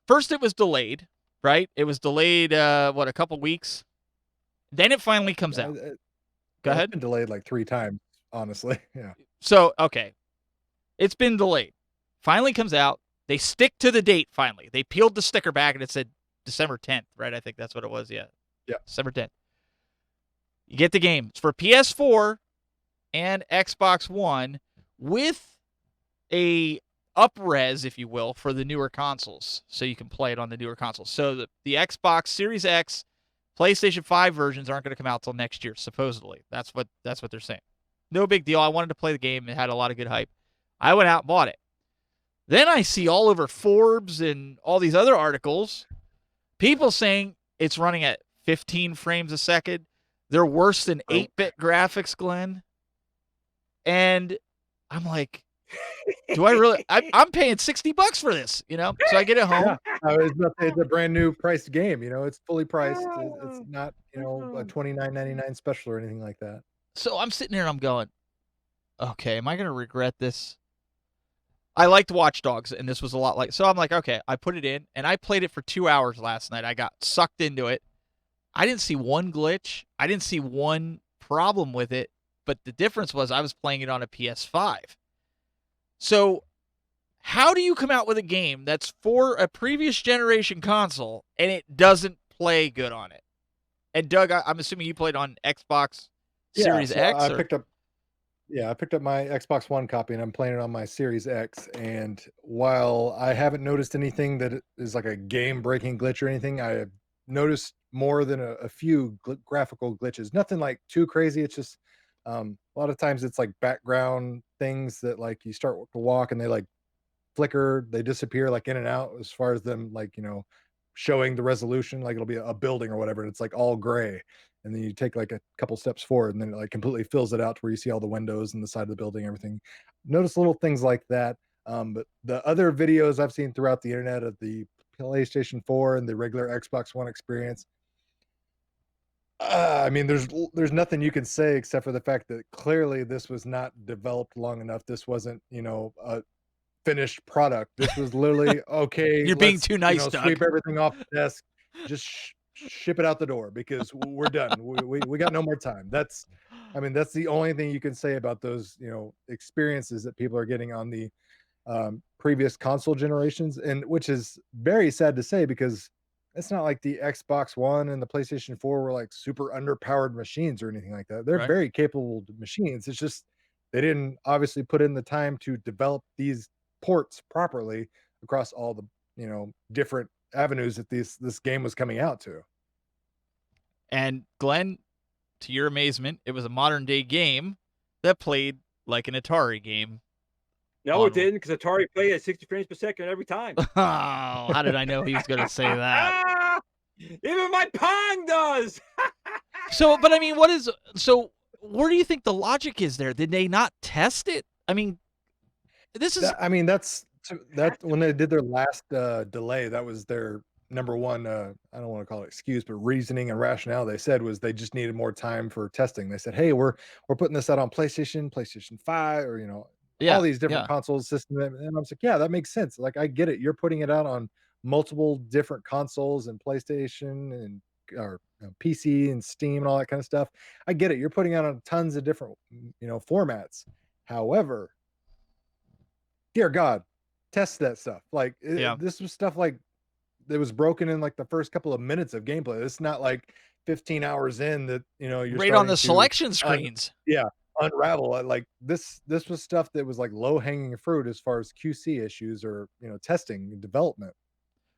first it was delayed, right? It was delayed, a couple weeks. Then it finally comes out. Go ahead. It's been delayed like 3 times, honestly. Yeah. So, okay. It's been delayed. Finally comes out. They stick to the date finally. They peeled the sticker back and it said December 10th, right? I think that's what it was, yeah. Yeah. December 10th. You get the game. It's for PS4 and Xbox One with a up-res, if you will, for the newer consoles. So you can play it on the newer consoles. So the Xbox Series X, PlayStation 5 versions aren't going to come out till next year, supposedly. That's what they're saying. No big deal. I wanted to play the game. It had a lot of good hype. I went out and bought it. Then I see all over Forbes and all these other articles, people saying it's running at 15 frames a second. They're worse than 8-bit graphics, Glenn. And I'm like, do I really? I'm paying $60 for this, So I get it home. Yeah. It's a brand new priced game. It's fully priced. It's not, a $29.99 special or anything like that. So I'm sitting there and I'm going, okay, am I going to regret this? I liked Watch Dogs, and this was a lot like. So I'm like, okay, I put it in, and I played it for 2 hours last night. I got sucked into it. I didn't see one glitch. I didn't see one problem with it. But the difference was I was playing it on a PS5. So how do you come out with a game that's for a previous generation console, and it doesn't play good on it? And Doug, I'm assuming you played on Xbox Series X? I picked up my Xbox One copy and I'm playing it on my Series X. And while I haven't noticed anything that is like a game-breaking glitch or anything, I have noticed more than a few graphical glitches. Nothing like too crazy. It's just a lot of times it's like background things that like you start to walk and they like flicker, they disappear like in and out as far as them like, showing the resolution, like it'll be a building or whatever, and it's like all gray. And then you take like a couple steps forward and then it like completely fills it out to where you see all the windows and the side of the building, everything. Notice little things like that. But the other videos I've seen throughout the internet of the PlayStation 4 and the regular Xbox One experience, I mean, there's nothing you can say except for the fact that clearly this was not developed long enough. This wasn't, a finished product. This was literally, okay, You're being too nice, Doug. Sweep everything off the desk. Just ship it out the door because we're done. We got no more time. That's the only thing you can say about those, experiences that people are getting on the previous console generations, and which is very sad to say because it's not like the Xbox One and the PlayStation 4 were like super underpowered machines or anything like that. They're Right. very capable machines. It's just they didn't obviously put in the time to develop these ports properly across all the different avenues that this game was coming out to. And Glenn, to your amazement, it was a modern day game that played like an Atari game. No, it didn't, because Atari played at 60 frames per second every time. Oh, how did I know he was going to say that? Even my Pong does. So, but I mean, where do you think the logic is there? Did they not test it? I mean, this is. That's when they did their last delay. That was their number one, I don't want to call it excuse, but reasoning and rationale they said was they just needed more time for testing. They said, "Hey, we're putting this out on PlayStation, PlayStation 5, or all Yeah, these different yeah. consoles system." And I was like, "Yeah, that makes sense. Like, I get it. You're putting it out on multiple different consoles and PlayStation and or PC and Steam and all that kind of stuff. I get it. You're putting out on tons of different formats. However, dear God, test that stuff. Like Yeah. this was stuff like that was broken in like the first couple of minutes of gameplay. It's not like 15 hours in that you're Right on starting the to selection screens. unravel it. Like this was stuff that was like low hanging fruit as far as QC issues or testing and development.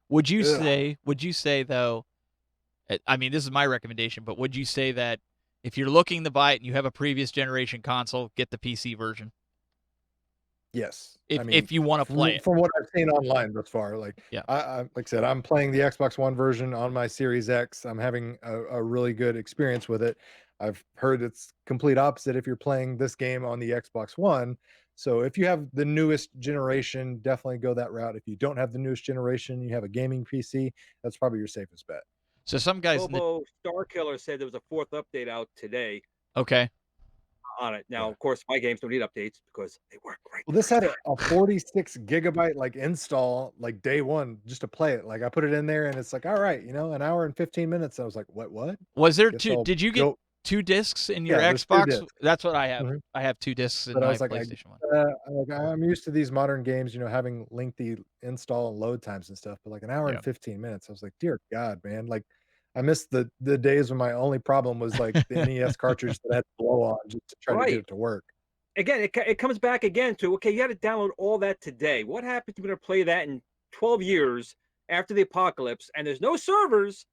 Would you Ugh. say though, I mean, this is my recommendation, but would you say that if you're looking to buy it and you have a previous generation console, get the PC version Yes, I if mean you want to play it? from what I've seen online thus far, like Yeah. I like I said, I'm playing the Xbox One version on my Series X. I'm having a really good experience with it. I've heard it's complete opposite if you're playing this game on the Xbox One. So if you have the newest generation, definitely go that route. If you don't have the newest generation, you have a gaming PC, that's probably your safest bet. So some guys in the Bobo Starkiller said there was a fourth update out today okay. on it. Now, Yeah. of course, my games don't need updates because they work great. Well, the this first had time. a 46 gigabyte like install like day one just to play it. Like I put it in there and it's like, all right, an hour and 15 minutes. I was like, what? Was there Guess two? I'll Did you get go. 2 discs in your Yeah, there's two Xbox? discs. That's what I have. Mhm. I have 2 discs in But I my was like, PlayStation One. I'm used to these modern games, having lengthy install and load times and stuff. But like an hour Yeah. and 15 minutes, I was like, dear God, man. Like I missed the days when my only problem was like the NES cartridge that I had to blow on just to try to get Right. it to work. Again, it comes back again to okay, you got to download all that today. What happens if you're going to play that in 12 years after the apocalypse and there's no servers?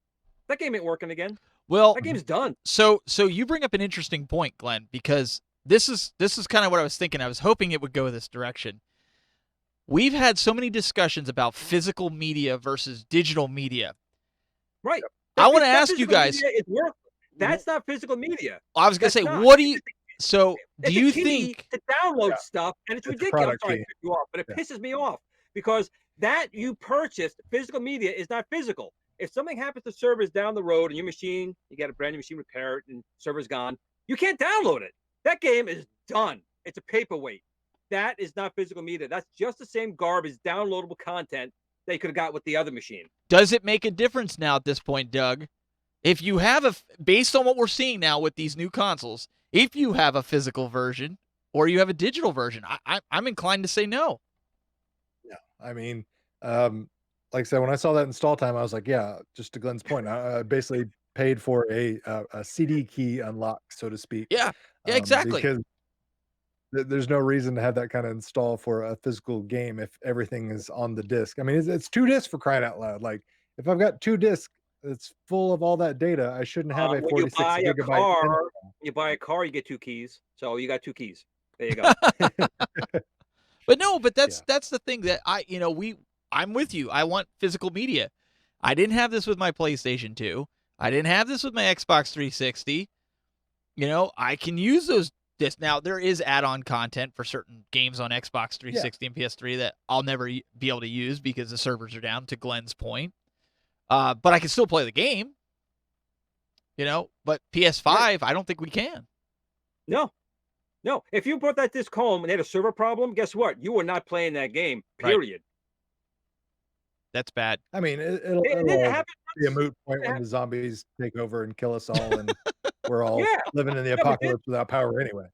That game ain't working again. Well, That game's done. so you bring up an interesting point, Glenn, because this is kind of what I was thinking. I was hoping it would go this direction. We've had so many discussions about physical media versus digital media. Right. I want to That ask you physical guys. media is worth. That's not physical media. I was gonna That's say, not. what do you? So do It's you a key think? to download Yeah. stuff, and it's It's a ridiculous. I'm product sorry key. to cut you off, but it Yeah. pisses me off because that you purchased physical media is not physical. If something happens to servers down the road and your machine, you get a brand new machine, repair it, and server's gone, you can't download it. That game is done. It's a paperweight. That is not physical media. That's just the same garbage downloadable content they could have got with the other machine. Does it make a difference now at this point, Doug? If you have based on what we're seeing now with these new consoles, if you have a physical version or you have a digital version, I'm inclined to say no. Yeah. I mean, like I said, when I saw that install time, I was like, yeah, just to Glenn's point, I basically paid for a CD key unlock, so to speak. Yeah, exactly. Because there's no reason to have that kind of install for a physical game if everything is on the disc. I mean, it's 2 discs for crying out loud. Like if I've got 2 discs, it's full of all that data. I shouldn't have a When you 46 buy a gigabyte. car, you buy a car, you get 2 keys. So you got 2 keys. There you go. But no, but Yeah. that's the thing that I'm with you. I want physical media. I didn't have this with my PlayStation 2. I didn't have this with my Xbox 360. I can use those discs. Now, there is add-on content for certain games on Xbox 360 and PS3 that I'll never be able to use because the servers are down, to Glenn's point. But I can still play the game. But PS5, I don't think we can. No. If you brought that disc home and had a server problem, guess what? You were not playing that game. Right. Period. That's bad. I mean, it'll It didn't happen. be a moot point when the zombies take over and kill us all, and we're all Yeah. living in the but apocalypse without power anyway.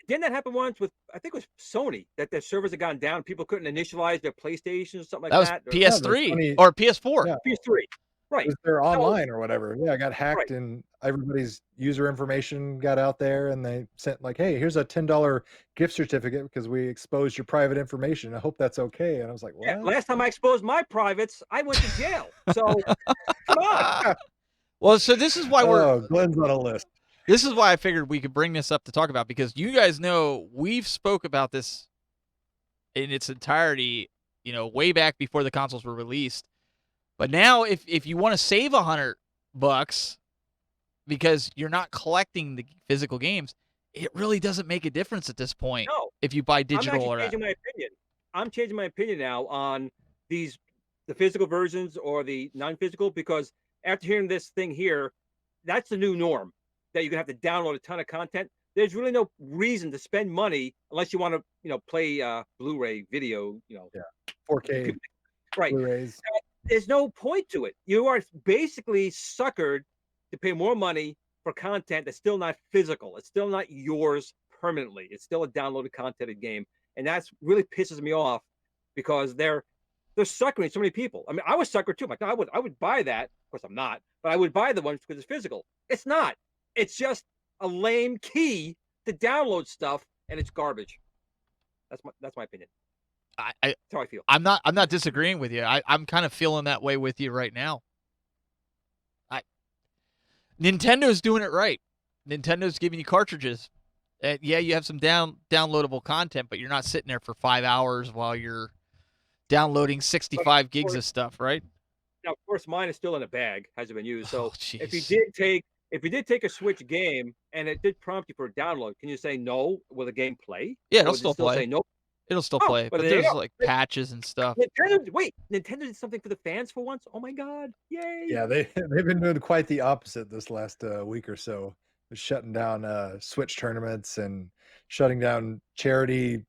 Didn't that happen once with, I think it was Sony, that their servers had gone down. People couldn't initialize their PlayStation or something like That was that. Or PS3 funny- or PS4. Yeah. PS3. Right. Because they're online or whatever. Yeah, I got hacked Right. and everybody's user information got out there, and they sent like, "Hey, here's a $10 gift certificate because we exposed your private information. I hope that's okay." And I was like, "What?" Yeah, last time I exposed my privates, I went to jail. So come on. Well, so this is why Oh, Glenn's on a list. this is why I figured we could bring this up to talk about, because you guys know we've spoke about this in its entirety, way back before the consoles were released. But now if you want to save $100 because you're not collecting the physical games, it really doesn't make a difference at this point No. if you buy I'm digital actually or changing my opinion. I'm changing my opinion now on these the physical versions or the non-physical, because after hearing this thing here, that's the new norm, that you're gonna have to download a ton of content. There's really no reason to spend money unless you want to, play Blu-ray video, Yeah. 4K right. Blu-rays. There's no point to it. You are basically suckered to pay more money for content that's still not physical. It's still not yours permanently. It's still a downloaded contented game, and that's really pisses me off because they're suckering so many people. I mean, I was suckered too. Like, no, I would buy that. Of course, I'm not, but I would buy the ones because it's physical. It's not. It's just a lame key to download stuff, and it's garbage. That's my opinion. That's how I feel. I'm not disagreeing with you. I'm kind of feeling that way with you right now. Nintendo's doing it right. Nintendo's giving you cartridges. And yeah, you have some downloadable content, but you're not sitting there for 5 hours while you're downloading 65 gigs of stuff, right? Now, of course, mine is still in a bag, hasn't been used. So if you jeez. did take a Switch game and it did prompt you for a download, can you say no? Will the game play? Yeah, Or it'll would it still play. say no? It'll still Oh, play, but but there you there's go. like patches and stuff. Nintendo did something for the fans for once. Oh my God! Yay! Yeah, they've been doing quite the opposite this last week or so. They're shutting down Switch tournaments and shutting down charity,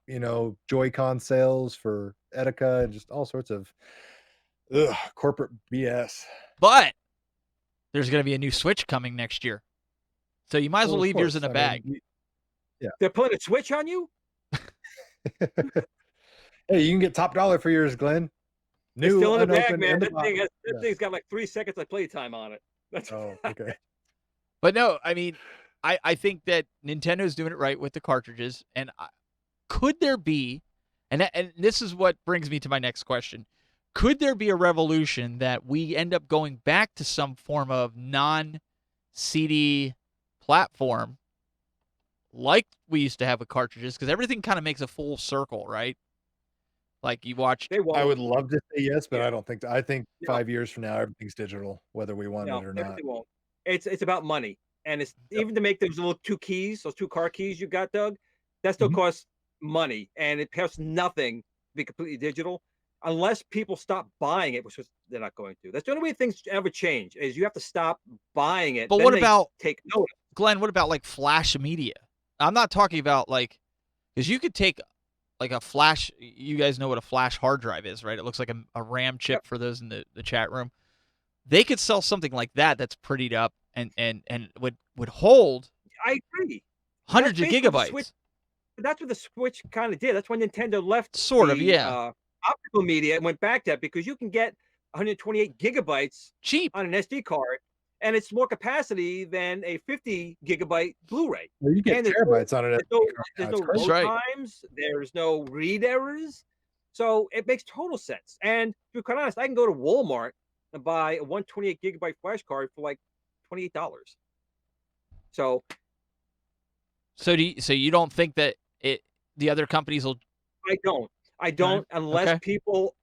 Joy-Con sales for Etika and just all sorts of corporate BS. But there's going to be a new Switch coming next year. So you might as well Of leave yours course, in a I bag. mean, They're putting a Switch on you. hey, you can get top dollar for yours, Glenn. It's still in the bag, unopened man. in the That box. thing's got like 3 seconds of playtime on it. That's Oh, okay. But no, I mean, I think that Nintendo's doing it right with the cartridges. And could there be, and this is what brings me to my next question, could there be a revolution that we end up going back to some form of non-CD platform like we used to have with cartridges? Because everything kind of makes a full circle, right? Like you watch. They won't. I would love to say yes, but Yeah. I don't think. I think No. 5 years from now, everything's digital, whether we want No, it or not. everything won't. It's about money, and it's even to make those little 2 keys, those 2 car keys you got, Doug. That still Mhm. costs money, and it costs nothing to be completely digital, unless people stop buying it, which they're not going to. That's the only way things ever change is you have to stop buying it. But then what they about take notice? Glenn? What about like flash media? I'm not talking about like, because you could take like a flash. You guys know what a flash hard drive is, right? It looks like a RAM chip Yep. for those in the chat room. They could sell something like that that's prettied up and would hold I agree. hundreds of basically what the gigabytes. Switch- That's what the Switch kind of did. That's when Nintendo left Sort of, the, yeah. Optical media and went back to that because you can get 128 gigabytes Cheap. on an SD card, and it's more capacity than a 50 gigabyte Blu-ray. Well, you get And there's terabytes on it. There's no, there's no That's load right. times. There's no read errors. So it makes total sense. And to be quite honest, I can go to Walmart and buy a 128 gigabyte flash card for like $28. So So you don't think that the other companies will? I don't unless Okay. people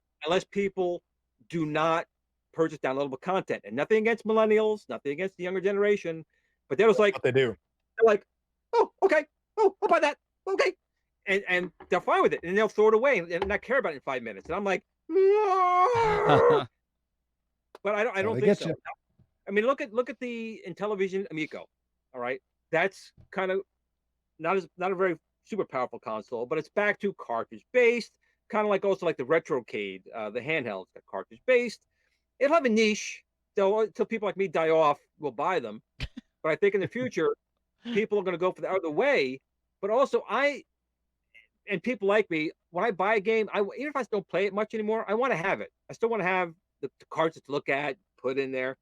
do not purchase downloadable content. And nothing against millennials, nothing against the younger generation, but they're just like What they do. they're like, oh, okay, oh, I'll buy that, okay, and they're fine with it, and they'll throw it away and not care about it in 5 minutes. And I'm like, "No." But I don't they think get so. you. I mean, look at the Intellivision Amico. All right, that's kind of not a very super powerful console, but it's back to cartridge based, kind of like also like the Retrocade, the handhelds that cartridge based. It'll have a niche, though, until people like me die off, will buy them. But I think in the future, people are going to go for the other way. But also, and people like me, when I buy a game, even if I don't play it much anymore, I want to have it. I still want to have the cards to look at, put in there.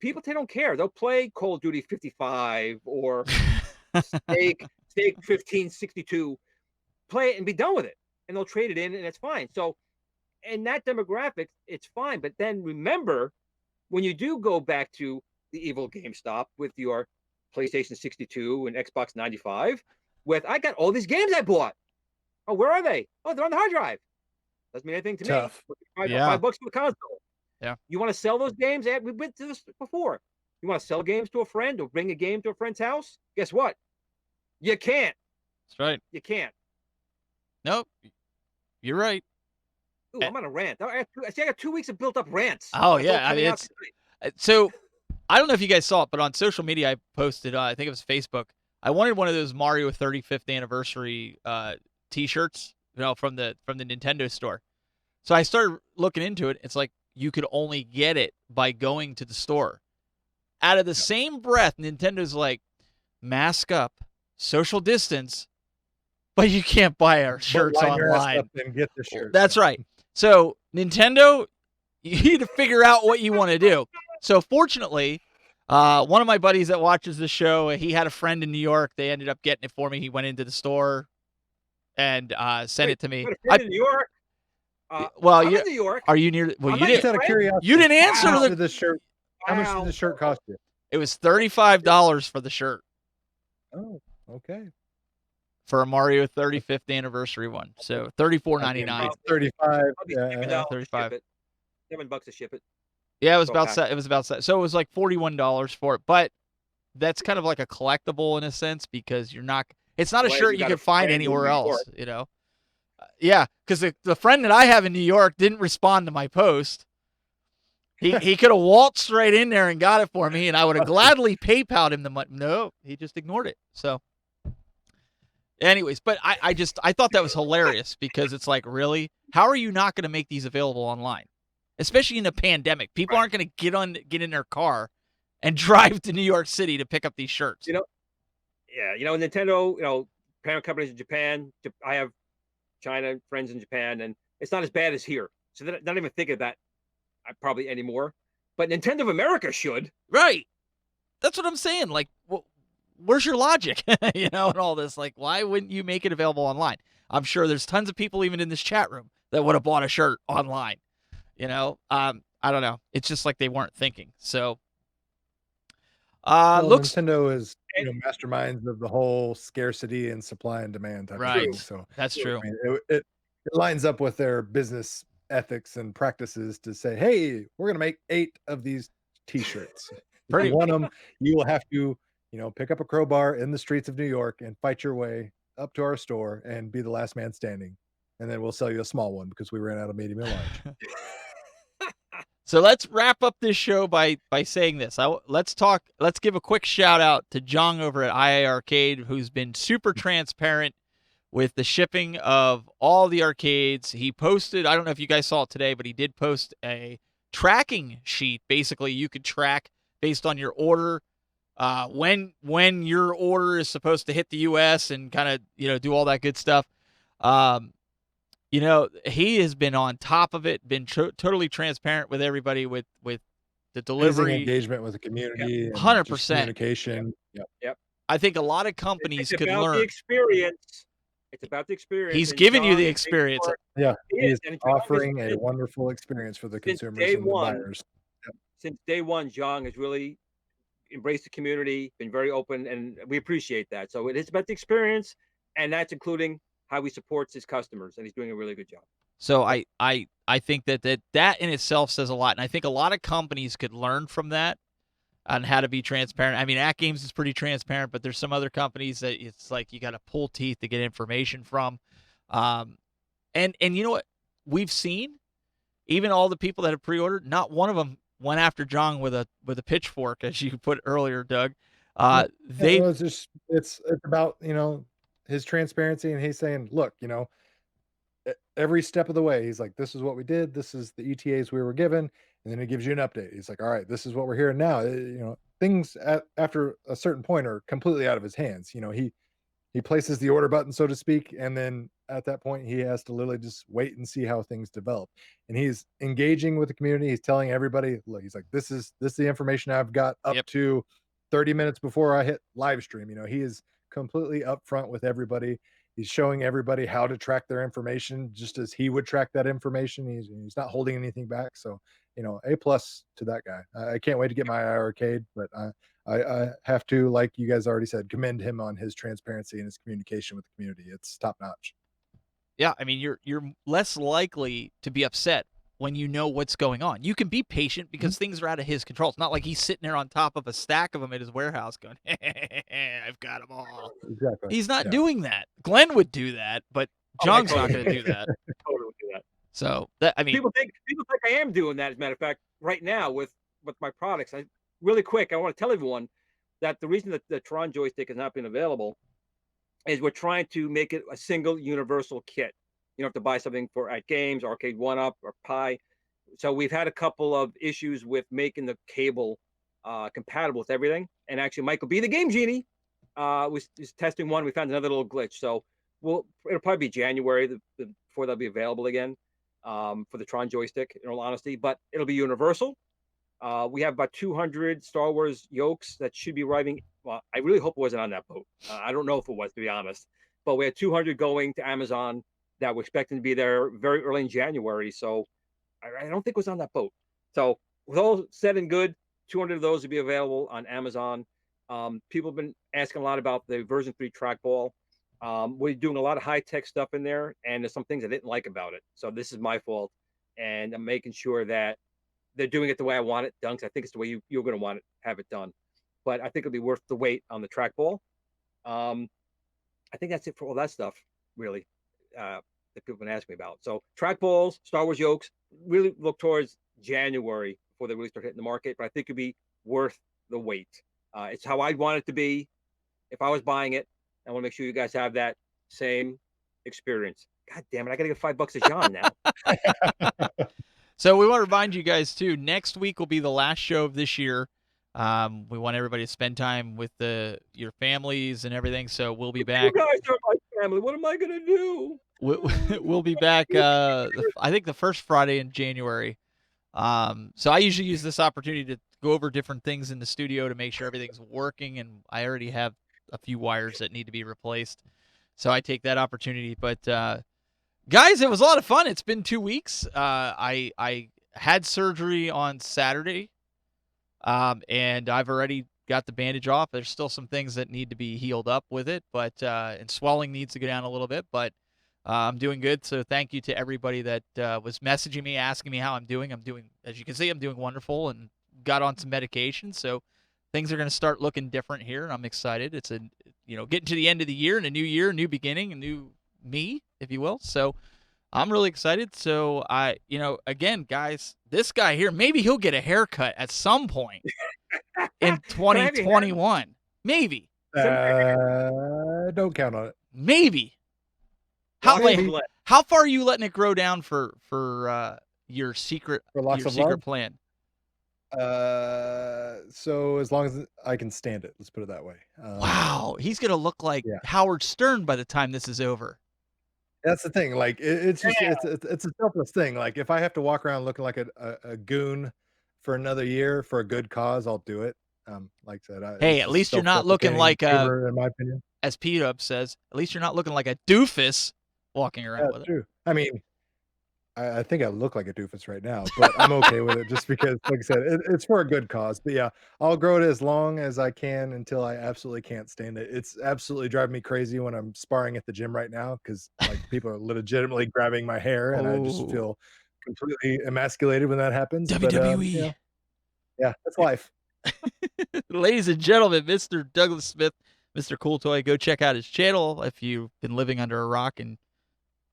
People, they don't care. They'll play Call of Duty 55 or Snake 1562, play it and be done with it, and they'll trade it in, and it's fine. So, in that demographic, it's fine. But then remember, when you do go back to the evil GameStop with your PlayStation 62 and Xbox 95, I got all these games I bought. Oh, where are they? Oh, they're on the hard drive. Doesn't mean anything to Tough. me. Yeah. $5 for the console. Yeah. You want to sell those games? We went to this before. You want to sell games to a friend or bring a game to a friend's house? Guess what? You can't. That's right. You can't. Nope. You're right. Ooh, I'm on a rant. I got 2 weeks of built up rants. Oh That's all yeah, I coming mean out it's tonight. so. I don't know if you guys saw it, but on social media I posted. I think it was Facebook. I wanted one of those Mario 35th anniversary T-shirts, from the Nintendo store. So I started looking into it. It's like you could only get it by going to the store. Out of the same breath, Nintendo's like, mask up, social distance, but you can't buy our shirts line your ass online. up and get the shirt. That's right. So Nintendo, you need to figure out what you want to do. So fortunately, one of my buddies that watches the show, he had a friend in New York. They ended up getting it for me. He went into the store and sent it to me. You got a friend in New York? Well, I'm in New York. Are you near? Well, I'm you not didn't. Just out of curiosity, You didn't answer how much the. did this shirt? How much did the shirt cost you? It was $35 for the shirt Oh, okay. for a Mario 35th anniversary one. So $34.99. It's 35. Probably Yeah, $7 yeah, to 35. ship it. $7 to ship it. Yeah, it was So about packed. it was about so it was like $41 for it, but that's kind of like a collectible in a sense because you're not. It's not a Glad shirt you you got can a find friend in anywhere New else. Yeah, because the friend that I have in New York didn't respond to my post. He could have waltzed right in there and got it for me, and I would have gladly PayPal'd him the money. No, he just ignored it. So, anyways, but I thought that was hilarious because it's like, really, how are you not going to make these available online, especially in a pandemic? People aren't going to get in their car and drive to New York City to pick up these shirts. Yeah, Nintendo, parent companies in Japan. I have China friends in Japan, and it's not as bad as here. So they're not even thinking of that probably anymore. But Nintendo of America should. Right. That's what I'm saying. Like, where's your logic? And all this. Like, why wouldn't you make it available online? I'm sure there's tons of people even in this chat room that would have bought a shirt online. I don't know. It's just like they weren't thinking. So, Nintendo is masterminds of the whole scarcity and supply and demand type of thing. Right. So That's true. I mean, it lines up with their business ethics and practices to say, hey, we're going to make 8 of these T-shirts. If you want them, you will have to, pick up a crowbar in the streets of New York and fight your way up to our store and be the last man standing. And then we'll sell you a small one because we ran out of medium and large. So let's wrap up this show by saying this. Let's give a quick shout out to Jong over at IA Arcade, who's been super transparent with the shipping of all the arcades. He posted, I don't know if you guys saw it today, but he did post a tracking sheet. Basically, you could track based on your order, when your order is supposed to hit the U.S. and kind of, do all that good stuff. He has been on top of it, been totally transparent with everybody with the delivery engagement with the community, 100% communication. Yep. I think a lot of companies could learn. The experience. It's about the experience. He's giving you the experience. Yeah, he's And offering a wonderful experience for the consumers and the buyers. Since day one, Jong has really embraced the community, been very open, and we appreciate that. So it is about the experience, and that's including how he supports his customers, and he's doing a really good job. So I think that in itself says a lot, and I think a lot of companies could learn from that on how to be transparent. I mean, AtGames is pretty transparent, but there's some other companies that it's like you got to pull teeth to get information from. And you know what we've seen, even all the people that have pre-ordered, not one of them went after Jong with a pitchfork, as you put earlier, Doug. It's about his transparency, and he's saying, look, every step of the way, he's like, this is what we did, this is the ETAs we were given, and then he gives you an update. He's like, all right, this is what we're hearing now. Things after a certain point are completely out of his hands. He places the order button, so to speak, and then at that point he has to literally just wait and see how things develop. And he's engaging with the community. He's telling everybody, look, he's like, this is the information I've got up to 30 minutes before I hit live stream. He is completely upfront with everybody. He's showing everybody how to track their information just as he would track that information. He's not holding anything back. So, A+ to that guy. I can't wait to get my arcade, but I have to, like you guys already said, commend him on his transparency and his communication with the community. It's top notch. Yeah, I mean, you're less likely to be upset when you know what's going on. You can be patient because things are out of his control. It's not like he's sitting there on top of a stack of them at his warehouse going, I've got them all. Exactly. He's not doing that. Glenn would do that, but Jong's not going to do that. Totally do that. So that, I mean, People think I am doing that. As a matter of fact, right now with my products, really quick, I want to tell everyone that the reason that the Tron joystick has not been available is we're trying to make it a single universal kit. You don't have to buy something for at games, Arcade One Up, or Pi. So we've had a couple of issues with making the cable compatible with everything. And actually, Michael B, the Game Genie, was testing one. We found another little glitch. So it'll probably be January before they'll be available again for the Tron joystick, in all honesty. But it'll be universal. We have about 200 Star Wars yokes that should be arriving. Well, I really hope it wasn't on that boat. I don't know if it was, to be honest. But we had 200 going to Amazon that we're expecting to be there very early in January. So I don't think it was on that boat. So with all said and good, 200 of those will be available on Amazon. People have been asking a lot about the version 3 trackball. We're doing a lot of high-tech stuff in there, and there's some things I didn't like about it. So this is my fault. And I'm making sure that they're doing it the way I want it done, because I think it's the way you're going to want to have it done. But I think it'll be worth the wait on the trackball. I think that's it for all that stuff, really, that people have been asking me about. So trackballs, Star Wars yokes, really look towards January before they really start hitting the market. But I think it'd be worth the wait. It's how I'd want it to be if I was buying it. I want to make sure you guys have that same experience. God damn it, I got to give $5 to John now. So we want to remind you guys too, next week will be the last show of this year. We want everybody to spend time with your families and everything. So we'll be back. You guys are my family. What am I going to do? We'll be back, I think the first Friday in January. So I usually use this opportunity to go over different things in the studio to make sure everything's working. And I already have a few wires that need to be replaced. So I take that opportunity. But, guys, it was a lot of fun. It's been 2 weeks. I had surgery on Saturday, and I've already got the bandage off. There's still some things that need to be healed up with it, but and swelling needs to go down a little bit, but I'm doing good. So thank you to everybody that was messaging me, asking me how I'm doing. As you can see, I'm doing wonderful and got on some medication. So things are going to start looking different here, and I'm excited. It's getting to the end of the year and a new year, new beginning, a new me, if you will. So I'm really excited. So again, guys, this guy here, maybe he'll get a haircut at some point in 2021. Maybe. Don't count on it. Maybe. How far are you letting it grow down for your secret plan? So as long as I can stand it, let's put it that way. Wow, he's gonna look like Howard Stern by the time this is over. That's the thing. Like it's just it's a selfless thing. Like if I have to walk around looking like a goon for another year for a good cause, I'll do it. Like I said, hey, at least you're not looking like in my opinion, as P-Dub says, at least you're not looking like a doofus walking around with it. True. I mean, I think I look like a doofus right now, but I'm okay with it just because, like I said, it's for a good cause. But yeah, I'll grow it as long as I can until I absolutely can't stand it. It's absolutely driving me crazy when I'm sparring at the gym right now because like people are legitimately grabbing my hair, and I just feel completely emasculated when that happens. WWE. But, yeah, that's life. Ladies and gentlemen, Mr. Douglas Smith, Mr. Cool Toy, go check out his channel if you've been living under a rock and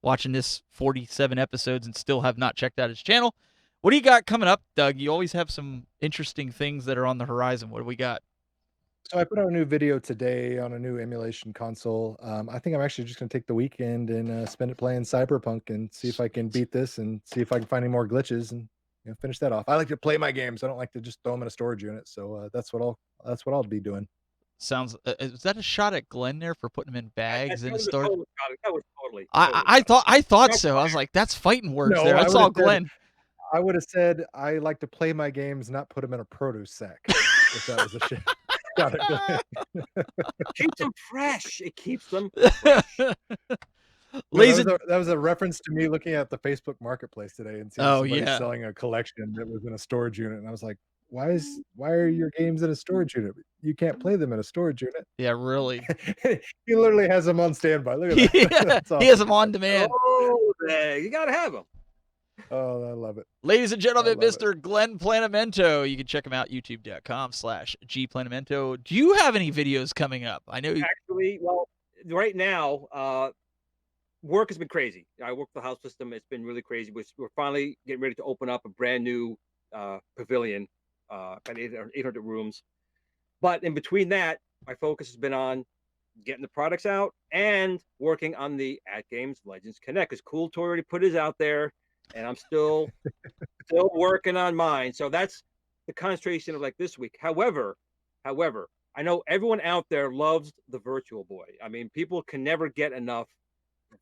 watching this 47 episodes and still have not checked out his channel. What do you got coming up, Doug? You always have some interesting things that are on the horizon. What do we got? So I put out a new video today on a new emulation console. I think I'm actually just going to take the weekend and spend it playing Cyberpunk and see if I can beat this and see if I can find any more glitches and finish that off. I like to play my games. I don't like to just throw them in a storage unit. So that's what I'll be doing. Sounds. Is that a shot at Glenn there for putting them in bags in a storage? That was totally. I thought so. I was like, that's fighting words there. I saw Glenn. I would have said I like to play my games, not put them in a produce sack. If that was a shit. Got it, Glenn. Keeps them fresh. It keeps them fresh. That was a reference to me looking at the Facebook Marketplace today and seeing somebody selling a collection that was in a storage unit, and I was like, why are your games in a storage unit? You can't play them in a storage unit. Yeah, really. He literally has them on standby. Look at that. Awesome. He has them on demand. Oh, you gotta have them. Oh, I love it. Ladies and gentlemen, Mr. Glenn Planamento. You can check him out, youtube.com/gplanamento. Do you have any videos coming up? I know Actually, well, right now, work has been crazy. I work for the house system. It's been really crazy. We're finally getting ready to open up a brand new pavilion, about 800 rooms. But in between that, my focus has been on getting the products out and working on the At Games Legends Connect. Because Cool Toy already put his out there, and I'm still working on mine. So that's the concentration of like this week. However, I know everyone out there loves the Virtual Boy. I mean, people can never get enough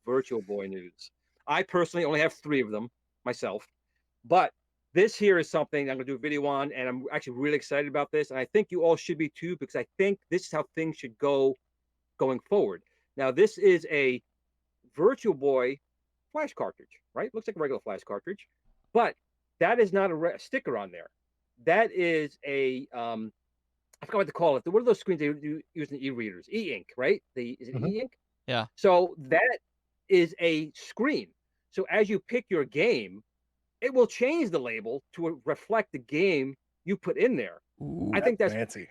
Virtual Boy news. I personally only have 3 of them myself, but this here is something I'm going to do a video on, and I'm actually really excited about this. And I think you all should be too, because I think this is how things should go going forward. Now, this is a Virtual Boy flash cartridge, right? Looks like a regular flash cartridge, but that is not a sticker on there. That is a I forgot what to call it. What are those screens they use in e-readers? E-ink, right? Is it e-ink? Yeah. So that is a screen. So as you pick your game, it will change the label to reflect the game you put in there. Ooh, I think that's fancy.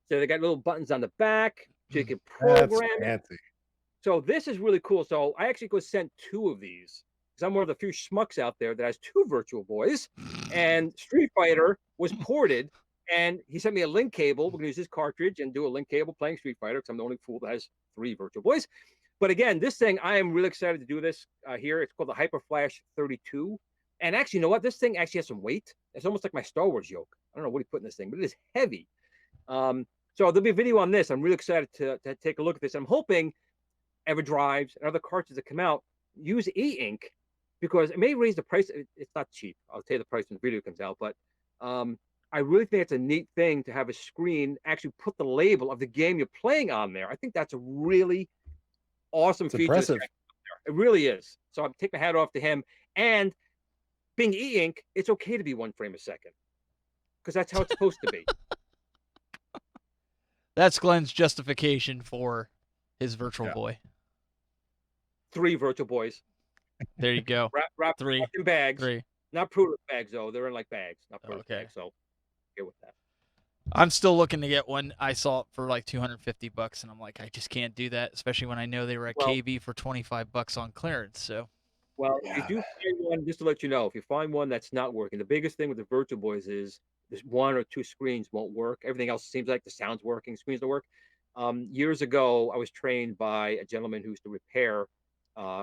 So they got little buttons on the back so you can That's program it. fancy. So this is really cool. So I actually go sent 2 of these because I'm one of the few schmucks out there that has 2 Virtual Boys. And Street Fighter was ported, and he sent me a link cable. We're gonna use this cartridge and do a link cable playing Street Fighter because I'm the only fool that has 3 Virtual Boys. But again, this thing, I am really excited to do this here. It's called the Hyper Flash 32. And actually, you know what? This thing actually has some weight. It's almost like my Star Wars yoke. I don't know what he put in this thing, but it is heavy. So there'll be a video on this. I'm really excited to take a look at this. I'm hoping EverDrives and other cartridges that come out use e-ink, because it may raise the price. It's not cheap. I'll tell you the price when the video comes out, but I really think it's a neat thing to have a screen actually put the label of the game you're playing on there. I think that's a really awesome It's feature. impressive. It really is. So I'm taking my hat off to him. And being e-ink, it's okay to be 1 frame a second, because that's how it's supposed to be. That's Glenn's justification for his Virtual Boy. 3 Virtual Boys. There you go. Wrapped 3. in bags. 3. Not product bags, though. They're in like bags, not product Okay. bags. So get with that. I'm still looking to get one. I saw it for like $250, and I'm like, I just can't do that, especially when I know they were at Well- KB for $25 on clearance. So Well, if you do find one, just to let you know, if you find one that's not working, the biggest thing with the Virtual Boys is this 1 or 2 screens won't work. Everything else seems like the sound's working, screens don't work. Years ago, I was trained by a gentleman who used to repair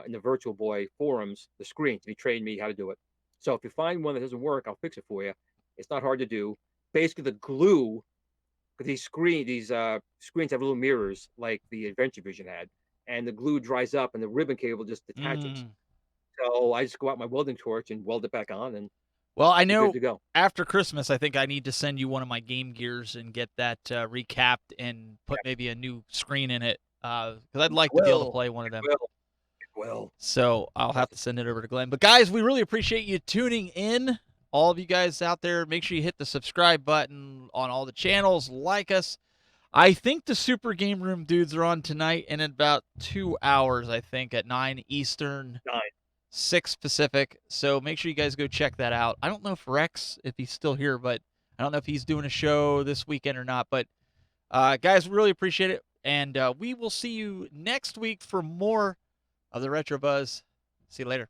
in the Virtual Boy forums the screens, and he trained me how to do it. So if you find one that doesn't work, I'll fix it for you. It's not hard to do. Basically, the glue, because these screens have little mirrors like the Adventure Vision had, and the glue dries up, and the ribbon cable just detaches. So I just go out my welding torch and weld it back on, and well, I you're know good to go. after Christmas, I think I need to send you one of my Game Gears and get that recapped and put maybe a new screen in it, because I'd like to be able to Will. play one of them. Well, So I'll have to send it over to Glenn. But guys, we really appreciate you tuning in. All of you guys out there, make sure you hit the subscribe button on all the channels. Like us. I think the Super Game Room dudes are on tonight in about 2 hours, I think, at 9 Eastern, 6 Pacific. So make sure you guys go check that out. I don't know if Rex, if he's still here, but I don't know if he's doing a show this weekend or not. But guys, really appreciate it. And we will see you next week for more of the Retro Buzz. See you later.